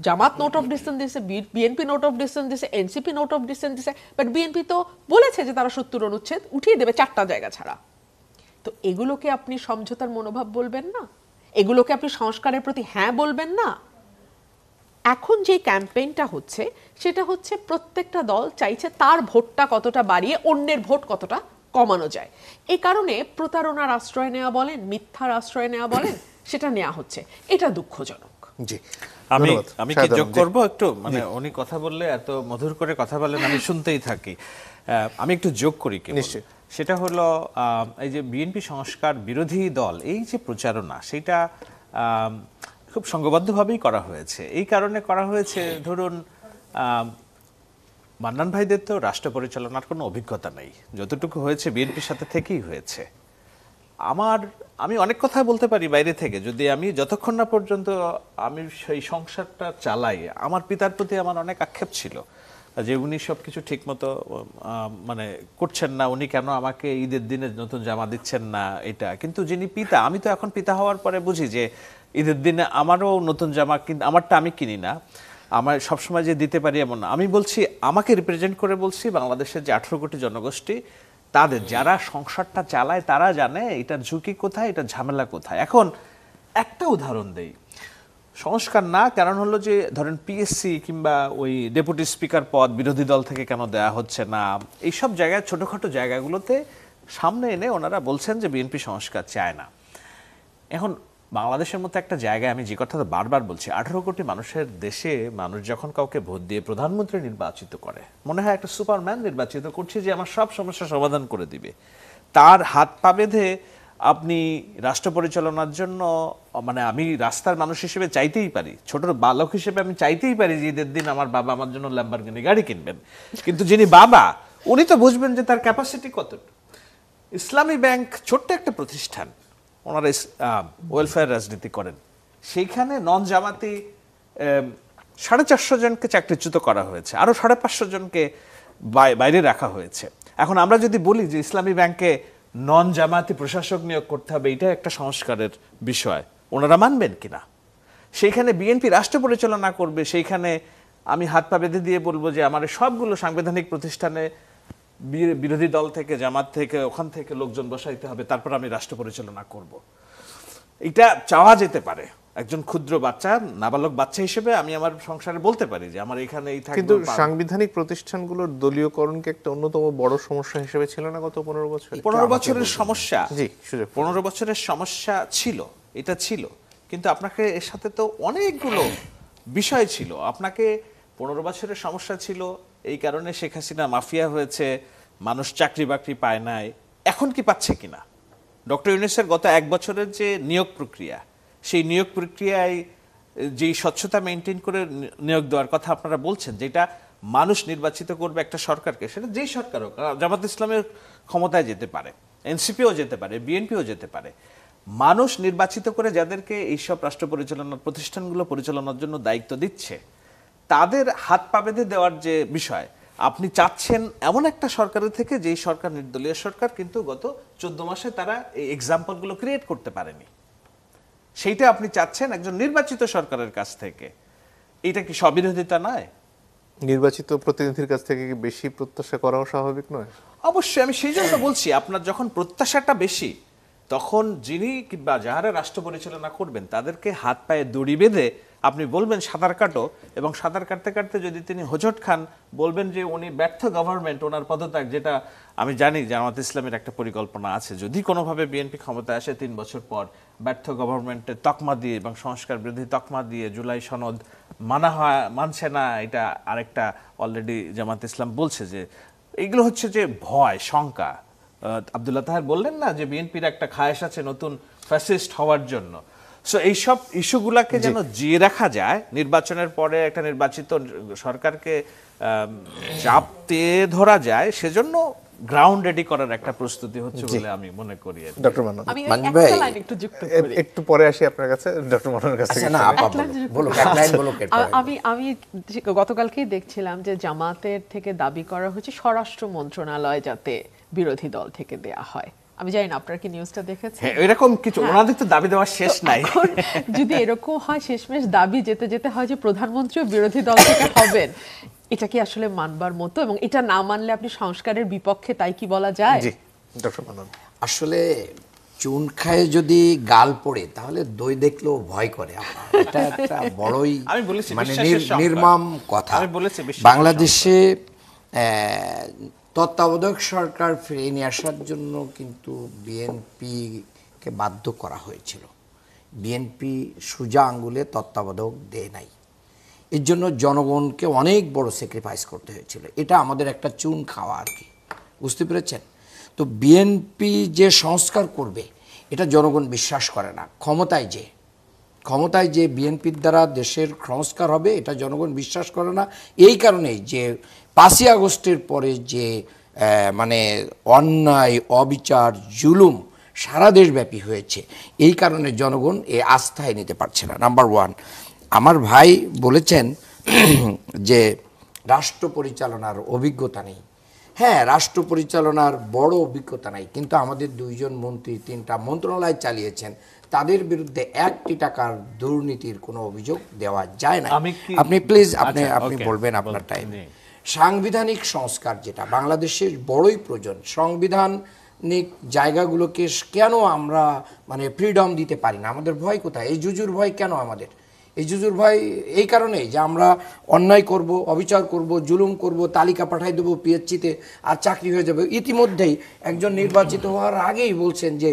[SPEAKER 3] জামাত নোট অফ ডিসেন্ট দিছে, বিএনপি নোট অফ ডিসেন্ট দিছে, এনসিপি নোট অফ ডিসেন্ট দিছে, বাট বিএনপি তো বলেছে যে তারা 70 অনুচ্ছেদ উঠিয়ে দেবে 4টা জায়গা ছাড়া। তো এগুলোকে আপনি সমঝোতার মনোভাব বলবেন না? এগুলোকে আপনি সংস্কারের প্রতি হ্যাঁ বলবেন না? এখন যে ক্যাম্পেইনটা হচ্ছে সেটা হচ্ছে প্রত্যেকটা দল চাইছে তার ভোটটা কতটা বাড়িয়ে অন্যের ভোট কতটা কমানো যায়। এই কারণে প্রতারণার আশ্রয় নেওয়া বলেন, মিথ্যার আশ্রয় নেওয়া বলেন, সেটা নেওয়া হচ্ছে। এটা দুঃখজনক।
[SPEAKER 1] জি,
[SPEAKER 2] আমি
[SPEAKER 1] ধন্যবাদ।
[SPEAKER 2] আমি কি
[SPEAKER 1] শাহেদ
[SPEAKER 2] যোগ
[SPEAKER 1] আলম, জি।
[SPEAKER 2] করব একটু, মানে উনি কথা বললে এত মধুর করে কথা বলেন, আমি শুনতেই থাকি। আমি একটু যোগ করি কেবল।
[SPEAKER 1] নিশ্চয়ই।
[SPEAKER 2] সেটা হলো এই যে বিএনপি সংস্কার বিরোধী দল, এই যে প্রচারণা, সেটা খুব সংঘবদ্ধভাবেই করা হয়েছে। এই কারণে করা হয়েছে, ধরুন মান্নান ভাইদের তো রাষ্ট্র পরিচালনার কোনো অভিজ্ঞতা নেই, যতটুকু হয়েছে বিএনপির সাথে থেকেই হয়েছে। আমি অনেক কথা বলতে পারি বাইরে থেকে, যদি আমি যতক্ষণ না পর্যন্ত আমি সেই সংসারটা চালাই, আমার পিতার প্রতি আমার অনেক আক্ষেপ ছিল যে উনি সবকিছু ঠিক মতো মানে করছেন না, উনি কেন আমাকে ঈদের দিনে নতুন জামা দিচ্ছেন না, এটা। কিন্তু যিনি পিতা, আমি তো এখন পিতা হওয়ার পরে বুঝি যে ঈদের দিনে আমারও নতুন জামা, কিন্তু আমারটা আমি কিনি না, আমার সবসময় যে দিতে পারি এমন না। আমি বলছি, আমাকে রিপ্রেজেন্ট করে বলছি, বাংলাদেশের যে 18 কোটি জনগোষ্ঠী, তাদের যারা সংসারটা চালায় তারা জানে এটার ঝুঁকি কোথায়, এটা ঝামেলা কোথায়। এখন একটা উদাহরণ দেই, সংস্কার না, কারণ হলো যে ধরেন পিএসসি কিংবা ওই ডেপুটি স্পিকার পদ বিরোধী দল থেকে কেন দেয়া হচ্ছে না, এইসব জায়গায়, ছোটখাটো জায়গাগুলোতে সামনে এনে ওনারা বলছেন যে বিএনপি সংস্কার চায় না। এখন বাংলাদেশের মতো একটা জায়গায়, আমি যে কথাটা বারবার বলছি, 18 কোটি মানুষের দেশে মানুষ যখন কাউকে ভোট দিয়ে প্রধানমন্ত্রী নির্বাচিত করে, মনে হয় একটা সুপারম্যান নির্বাচিত করছে যে আমার সব সমস্যা সমাধান করে দিবে। তার হাত পা বেঁধে আপনি রাষ্ট্র পরিচালনার জন্য, মানে আমি রাস্তার মানুষ হিসেবে চাইতেই পারি, ছোট বালক হিসেবে আমি চাইতেই পারি যে ঈদের দিন আমার বাবা আমার জন্য ল্যাম্বরগিনি গাড়ি কিনবেন, কিন্তু যিনি বাবা উনি তো বুঝবেন যে তার ক্যাপাসিটি কতটুকু। ইসলামী ব্যাংক ছোট্ট একটা প্রতিষ্ঠান, ওনারা ওয়েলফেয়ার রাজনীতি করেন, সেইখানে নন জামাতি 450 জনকে চাকরিচ্যুত করা হয়েছে, আরো 550 জনকে বাইরে রাখা হয়েছে। এখন আমরা যদি বলি যে ইসলামী ব্যাংকে নন জামাতি প্রশাসক নিয়োগ করতে হবে, এটা একটা সংস্কারের বিষয়, ওনারা মানবেন কিনা? সেইখানে বিএনপি রাষ্ট্র পরিচালনা করবে, সেইখানে আমি হাত পা বেঁধে দিয়ে বলবো যে আমার সবগুলো সাংবিধানিক প্রতিষ্ঠানে বিরোধী দল থেকে, জামাত থেকে, ওখান থেকে লোকজন বসাইতে হবে, তারপর আমি রাষ্ট্র পরিচালনা করব। এটা চাওয়া যেতে পারে। একজন ক্ষুদ্র বাচ্চা, নাবালক বাচ্চা হিসেবে আমি আমার সংসারে বলতে পারি যে আমার এখানে এই থাকবে।
[SPEAKER 1] কিন্তু সাংবিধানিক প্রতিষ্ঠানগুলোর দলীয়করণকে একটা অন্যতম বড় সমস্যা হিসেবে ছিল না গত 15 বছর?
[SPEAKER 2] 15 বছরের সমস্যা,
[SPEAKER 1] জি, সুযোগ
[SPEAKER 2] 15 বছরের সমস্যা ছিল, এটা ছিল, কিন্তু আপনাকে এর সাথে তো অনেকগুলো বিষয় ছিল। আপনাকে 15 বছরের সমস্যা ছিল, এই কারণে শেখ হাসিনা মাফিয়া হয়েছে, মানুষ চাকরি বাকরি পায় নাই। এখন কি পাচ্ছে কিনা? ডক্টর ইউনূসের গত 1 বছরের যে নিয়োগ প্রক্রিয়া, সেই নিয়োগ প্রক্রিয়ায় যেই স্বচ্ছতা মেনটেন করে নিয়োগ দেওয়ার কথা আপনারা বলছেন, যেটা মানুষ নির্বাচিত করবে একটা সরকারকে, সেটা যেই সরকার হোক, জামাত ইসলামের ক্ষমতায় যেতে পারে, এনসিপিও যেতে পারে, বিএনপিও যেতে পারে, মানুষ নির্বাচিত করে যাদেরকে এইসব রাষ্ট্র পরিচালনার প্রতিষ্ঠানগুলো পরিচালনার জন্য দায়িত্ব দিচ্ছে, তাদের হাত পা বেঁধে দেওয়ার যে বিষয়, আপনি চাচ্ছেন এমন একটা সরকারের থেকে, যেই সরকার নির্দলীয় সরকার, কিন্তু গত 14 মাসে তারা এই এক্সাম্পলগুলো ক্রিয়েট করতে পারেনি, সেইটা আপনি চাচ্ছেন একজন নির্বাচিত সরকারের কাছ থেকে। এটা কি স্ববিরোধিতা নয়?
[SPEAKER 1] নির্বাচিত প্রতিনিধির কাছ থেকে কি বেশি প্রত্যাশা করাও স্বাভাবিক নয়?
[SPEAKER 2] অবশ্যই, আমি সেই জন্য বলছি, আপনার যখন প্রত্যাশাটা বেশি, তখন যিনি কিংবা যারা রাষ্ট্র পরিচালনা করবেন তাদেরকে হাত পায়ে দড়ি বেঁধে আপনি বলবেন সাঁতার কাটো, এবং সাঁতার কাটতে কাটতে যদি তিনি হোঁচট খান, বলবেন যে উনি ব্যর্থ গভর্নমেন্ট, ওনার পদত্যাগ। যেটা আমি জানি জামাত ইসলামের একটা পরিকল্পনা আছে, যদি কোনোভাবে বিএনপি ক্ষমতায় আসে 3 বছর পর, ব্যর্থ গভর্নমেন্টের তকমা দিয়ে এবং সংস্কার বিরোধী তকমা দিয়ে জুলাই সনদ মানছে না, এটা আরেকটা অলরেডি জামাত ইসলাম বলছে যে এগুলো হচ্ছে যে ভয়, শঙ্কা। আব্দুল্লাহ তাহের বললেন না যে বিএনপির একটা খায়েশ আছে নতুন ফ্যাসিস্ট হওয়ার জন্য। সো এইসব ইস্যুগুলাকে যেন জিয়ে রাখা যায়, নির্বাচনের পরে একটা নির্বাচিত সরকারকে চাপতে ধরা যায়, সেজন্য গ্রাউন্ড রেডি করার একটা প্রস্তুতি হচ্ছে বলে আমি মনে করি।
[SPEAKER 1] ডক্টর মান্নান,
[SPEAKER 3] আমি
[SPEAKER 4] মান্নান
[SPEAKER 3] একটা
[SPEAKER 4] ভাই,
[SPEAKER 3] লাইন একটু যুক্ত করি।
[SPEAKER 1] একটু পরে আসি আপনার কাছে, ডক্টর মান্নানের কাছে।
[SPEAKER 4] আচ্ছা, না আপা বলো, এক লাইন বলো।
[SPEAKER 3] আমি গতকালকেই দেখছিলাম যে জামাতের থেকে দাবি করা হচ্ছে স্বরাষ্ট্র মন্ত্রণালয় যাতে বিরোধী দল থেকে দেয়া হয়। আমি জানি না আপনারা কি নিউজটা দেখেছেন?
[SPEAKER 2] হ্যাঁ, এরকম কিছু ওনাদের তো দাবি দেওয়ার শেষ নাই।
[SPEAKER 3] এখন যদি এরকম হয় শেষমেশ দাবি যেতে যেতে হয় যে প্রধানমন্ত্রীও বিরোধী দল থেকে হবেন, এটা কি আসলে মানবার মতো? এবং এটা না মানলে আপনি সংস্কারের বিপক্ষে, তাই কি বলা যায়?
[SPEAKER 1] জি ডক্টর মান্নান।
[SPEAKER 4] আসলে চুন খায় যদি গাল পড়ে তাহলে দই দেখলেও ভয় করে। এটা একটা বড়ই
[SPEAKER 2] আমি বলেছি
[SPEAKER 4] মানে
[SPEAKER 2] বিশ্বাসের সংকট।
[SPEAKER 4] নির্মম কথা।
[SPEAKER 2] আমি বলেছি বিশ্বাসের
[SPEAKER 4] বাংলাদেশে তত্ত্বাবধায়ক সরকার ফিরিয়ে নিয়ে আসার জন্য কিন্তু বিএনপিকে বাধ্য করা হয়েছিল। বিএনপি সোজা আঙ্গুলে তত্ত্বাবধায়ক দেয় নাই, এর জন্য জনগণকে অনেক বড় স্যাক্রিফাইস করতে হয়েছিল। এটা আমাদের একটা চুন খাওয়া আর কি, বুঝতে পেরেছেন? তো বিএনপি যে সংস্কার করবে এটা জনগণ বিশ্বাস করে না। ক্ষমতায় যে বিএনপির দ্বারা দেশের সংস্কার হবে এটা জনগণ বিশ্বাস করে না। এই কারণেই যে 5ই আগস্টের পরে যে মানে অন্যায়, অবিচার, জুলুম সারা দেশব্যাপী হয়েছে, এই কারণে জনগণ এই আস্থায় নিতে পারছে না। নাম্বার 1, আমার ভাই বলেছেন যে রাষ্ট্র পরিচালনার অভিজ্ঞতা নেই। হ্যাঁ, রাষ্ট্র পরিচালনার বড় অভিজ্ঞতা নাই, কিন্তু আমাদের 2জন মন্ত্রী 3টা মন্ত্রণালয় চালিয়েছেন, তাদের বিরুদ্ধে 1টি টাকার দুর্নীতির কোনো অভিযোগ দেওয়া যায় না। আপনি প্লিজ আপনি বলবেন আপনার টাইম। সাংবিধানিক সংস্কার যেটা বাংলাদেশের বড়ই প্রয়োজন, সাংবিধানিক জায়গাগুলোকে কেন আমরা মানে ফ্রিডম দিতে পারি না? আমাদের ভয় কোথায়? এই জুজুর ভয় কেন আমাদের? এই জুজুর ভয় এই কারণেই যে আমরা অন্যায় করব, অবিচার করব, জুলুম করব, তালিকা পাঠাই দেবো পিএইচসিতে আর চাকরি হয়ে যাবে। ইতিমধ্যেই একজন নির্বাচিত হওয়ার আগেই বলছেন যে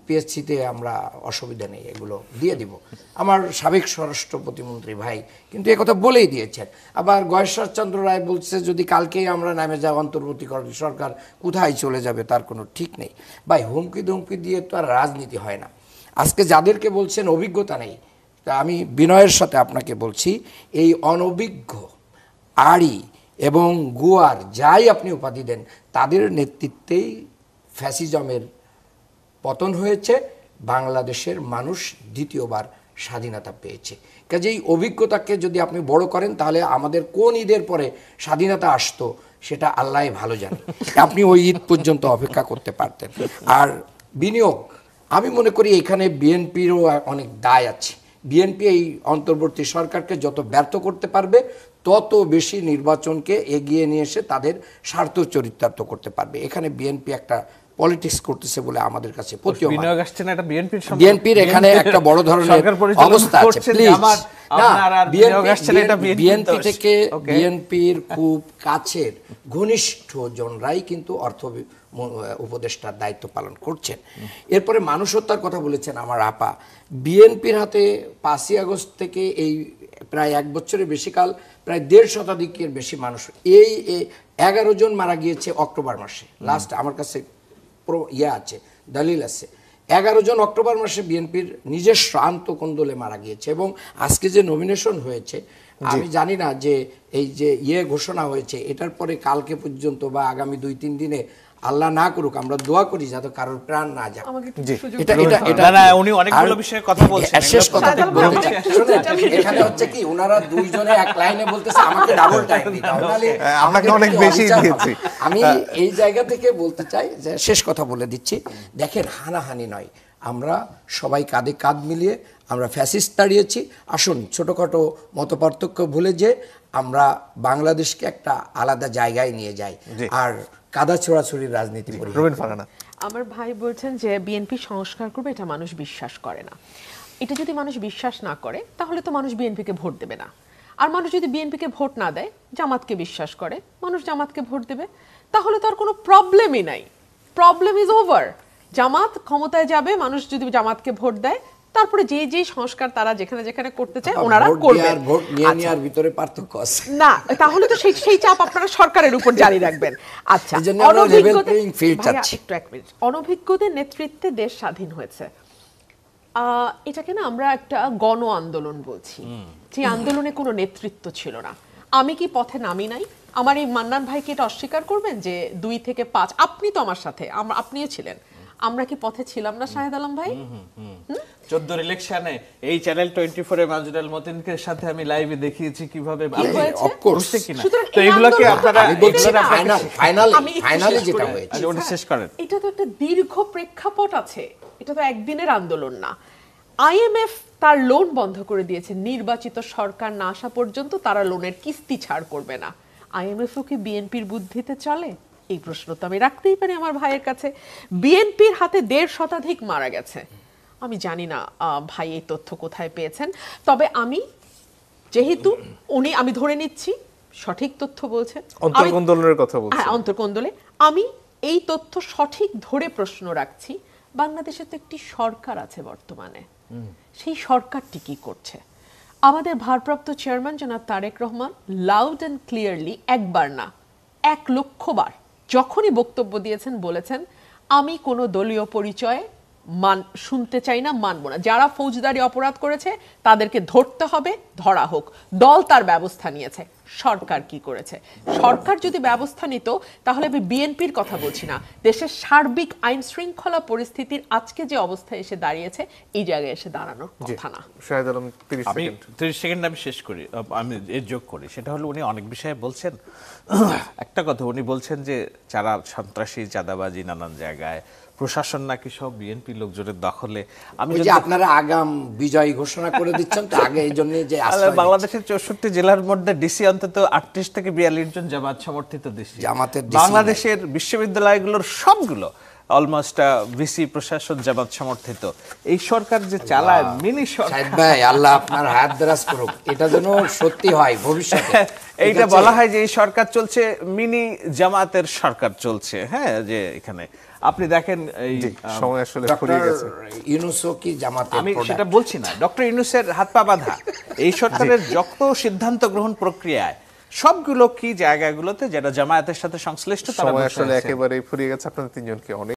[SPEAKER 4] পিএইচসিতে আমরা অসুবিধা নেই, এগুলো দিয়ে দিব। আমার সাবেক স্বরাষ্ট্র প্রতিমন্ত্রী ভাই কিন্তু একথা বলেই দিয়েছেন। আবার গয়েশ্বরচন্দ্র রায় বলছে যদি কালকেই আমরা নামে যাই অন্তর্বর্তীকালীন সরকার কোথায় চলে যাবে তার কোনো ঠিক নেই। ভাই হুমকি ধুমকি দিয়ে তো আর রাজনীতি হয় না। আজকে যাদেরকে বলছেন অভিজ্ঞতা নেই, তা আমি বিনয়ের সাথে আপনাকে বলছি, এই অনভিজ্ঞ, আড়ি এবং গুয়ার যাই আপনি উপাধি দেন, তাদের নেতৃত্বেই ফ্যাসিজমের পতন হয়েছে, বাংলাদেশের মানুষ দ্বিতীয়বার স্বাধীনতা পেয়েছে। কাজেই অভিজ্ঞতাকে যদি আপনি বড় করেন তাহলে আমাদের কোন ঈদের পরে স্বাধীনতা আসতো সেটা আল্লাহ ভালো জানে। আপনি ওই ঈদ পর্যন্ত অপেক্ষা করতে পারতেন। আর বিনিয়োগ, আমি মনে করি এখানে বিএনপিরও অনেক দায় আছে। বিএনপি এই অন্তর্বর্তী সরকারকে যত ব্যর্থ করতে পারবে তত বেশি নির্বাচনকে এগিয়ে নিয়ে এসে তাদের স্বার্থ চরিতার্থ করতে পারবে। এখানে বিএনপি একটা পলিটিক্স করতেছে বলে আমাদের কাছে বিএনপির এখানে একটা বড় ধরনের অবস্থা আছে। প্লিজ বিএনপি থেকে বিএনপির খুব কাছের ঘনিষ্ঠ জনরাই কিন্তু অর্থ উপদেষ্টার দায়িত্ব পালন করছেন। এরপরে মানুষ হত্যার কথা বলেছেন আমার আপা। বিএনপির হাতে 5ই আগস্ট থেকে এই প্রায় 1 বছরের বেশি কাল প্রায় 1.5 শতাধিকের বেশি মানুষ, এই 11 জন মারা গিয়েছে অক্টোবর মাসে। লাস্ট আমার কাছে আছে, দলিল আছে। 11 জন অক্টোবর মাসে বিএনপির নিজস্ব আন্তঃকন্দলে মারা গিয়েছে। এবং আজকে যে নমিনেশন হয়েছে, আমি জানি না যে এই যে ঘোষণা হয়েছে এটার পরে কালকে পর্যন্ত বা আগামী 2-3 দিনে আল্লাহ না করুক, আমরা দোয়া করি যাতে কারোর প্রাণ না যায়।
[SPEAKER 2] উনি অনেকগুলো বিষয়ে কথা বলছেন।
[SPEAKER 4] শেষ কথা এখানে হচ্ছে কি, ওনারা 2 জনে এক লাইনে বলতেছে আমাকে ডাবল টাইম দিতে হবে,
[SPEAKER 1] আমাকে অনেক বেশি দিয়েছি।
[SPEAKER 4] আমি এই জায়গা থেকে বলতে চাই যে শেষ কথা বলে দিচ্ছি, দেখেন হানাহানি নয়, আমরা সবাই কাঁধে কাঁধ মিলিয়ে আমরা ফ্যাসিস্ট তাড়িয়েছি। আসুন ছোটখাটো মতপার্থক্য ভুলে যে আমরা বাংলাদেশকে একটা আলাদা জায়গায় নিয়ে যাই, আর কাদা ছোড়াছড়ির রাজনীতি করি।
[SPEAKER 3] আমার ভাই বলছেন যে বিএনপি সংস্কার করবে, এটা মানুষ বিশ্বাস করে না। এটা যদি মানুষ বিশ্বাস না করে তাহলে তো মানুষ বিএনপিকে ভোট দেবে না। আর মানুষ যদি বিএনপিকে ভোট না দেয়, জামাতকে বিশ্বাস করে, মানুষ জামাতকে ভোট দেবে। তাহলে তো আর কোনো প্রবলেমই নাই, প্রবলেম ইজ ওভার। জামাত ক্ষমতায় যাবে, মানুষ যদি জামাতকে ভোট দেয়, তারপরে যে যে সংস্কার তারা যেখানে যেখানে করতে চায় ওনারা করবেন।
[SPEAKER 4] ভোট নিয়ে নেওয়ার ভিতরে পার্থক্য আছে
[SPEAKER 3] না, তাহলে তো সেই চাপ আপনারা সরকারের উপর জারি রাখবেন। আচ্ছা, অনভিজ্ঞদের নেতৃত্বে দেশ স্বাধীন হয়েছে, এটাকে না আমরা একটা গণ আন্দোলন বলছি। যে আন্দোলনে কোনো নেতৃত্ব ছিল না। আমি কি পথে নামি নাই? আমার এই মান্নান ভাই কি এটা অস্বীকার করবেন যে 2 থেকে 5, আপনি তো আমার সাথে, আপনিও ছিলেন, আমরা কি পথে ছিলাম না শাহেদ আলম ভাই?
[SPEAKER 2] 14 ইলেকশনে এই চ্যানেল 24 এ মাজুদুল মতিনকে সাথে আমি লাইভে দেখিয়েছি কিভাবে
[SPEAKER 4] অফ কোর্স
[SPEAKER 2] তো এগুলোকে আপনারা
[SPEAKER 4] আমি বলছি ফাইনালি যেটা হয়েছে
[SPEAKER 2] আচ্ছা ওটা শেষ করেন।
[SPEAKER 3] এটা তো একটা দীর্ঘ প্রেক্ষাপট আছে, এটা তো একদিনের আন্দোলন না। আইএমএফ তার লোন বন্ধ করে দিয়েছে, নির্বাচিত সরকার না আসা পর্যন্ত তারা লোনের কিস্তি ছাড় করবে না। আইএমএফও কি বিএনপির বুদ্ধিতে চলে? এই প্রশ্ন তো আমি রাখতেই পারি আমার ভাইয়ের কাছে। বিএনপির হাতে 1.5 শতাধিক মারা গেছে। আমি জানি না ভাই এই তথ্য কোথায় পেয়েছেন, তবে আমি যেহেতু আমি ধরে নিচ্ছি সঠিক তথ্য বলছেন,
[SPEAKER 1] অন্তর্কোন্দলের কথা বলছি।
[SPEAKER 3] হ্যাঁ অন্তর্কোন্দলে আমি এই তথ্য সঠিক ধরে প্রশ্ন রাখছি। বাংলাদেশে তো একটি সরকার আছে বর্তমানে, সেই সরকারটি কি করছে? আমাদের ভারপ্রাপ্ত চেয়ারম্যান জনাব Tarique Rahman loud and clearly, একবার না 1 লক্ষ বার যখনই বক্তব্য দিয়েছেন বলেছেন, আমি কোনো দলীয় পরিচয় শুনতে চাই না, মানব না। যারা ফৌজদারি অপরাধ করেছে তাদেরকে ধরতে হবে, ধরা হোক। দল তার ব্যবস্থা নিয়েছে। সরকার কি করেছে? সরকার যদি ব্যবস্থা নিত তাহলে আমি বিএনপির কথা বলছি না, দেশের সার্বিক আইন শৃঙ্খলা পরিস্থিতির আজকে যে অবস্থায় এসে দাঁড়িয়েছে, এই জায়গায় এসে দাঁড়ানোর কথা না।
[SPEAKER 1] শাহেদ আলম 30
[SPEAKER 2] আমি
[SPEAKER 1] সেকেন্ড।
[SPEAKER 2] 30 সেকেন্ড আমি শেষ করি, আমি এর যোগ করি। সেটা হলো উনি অনেক বিষয়ে বলছেন। একটা কথা উনি বলছেন যে যারা সন্ত্রাসী, চাঁদাবাজি নানান জায়গায়, প্রশাসন নাকি সব বিএনপি লোকজনের দখলে। আমি
[SPEAKER 4] ওই যে আপনারা আগাম বিজয় ঘোষণা করে দিচ্ছেন তো আগে, এই জন্য যে
[SPEAKER 2] বাংলাদেশের 64 জেলার মধ্যে ডিসি অন্তত 38 থেকে 42 জন জামাত সমর্থিত ডিসি।
[SPEAKER 4] জামাতের
[SPEAKER 2] বাংলাদেশের বিশ্ববিদ্যালয়গুলোর সবগুলো অলমোস্ট ভিসি প্রশাসন জামাত সমর্থিত। এই সরকার যে চালায় মিনি সরকার,
[SPEAKER 4] ভাই আল্লাহ আপনার হাত দ্বারাজ করুক, এটা যেন সত্যি হয় ভবিষ্যতে।
[SPEAKER 2] এইটা বলা হয় যে এই সরকার চলছে মিনি জামাতের সরকার চলছে। হ্যাঁ, যে এখানে আপনি দেখেন এই
[SPEAKER 1] সময় আসলে ফুরিয়ে গেছে।
[SPEAKER 4] ইউনুসও কি জামাতের
[SPEAKER 2] আমি
[SPEAKER 4] প্রোডাক্ট?
[SPEAKER 2] সেটা বলছি না, ডক্টর ইউনুসের হাত পা বাঁধা। এই সরকারের যত সিদ্ধান্ত গ্রহণ প্রক্রিয়ায় সবগুলো কি জায়গাগুলোতে যেটা জামায়াতের সাথে সংশ্লিষ্ট, তারা
[SPEAKER 1] সময়
[SPEAKER 2] বসে
[SPEAKER 1] আসলে
[SPEAKER 2] আছে।
[SPEAKER 1] একেবারে ফুরিয়ে গেছে। আপনাদের তিনজনকে অনেক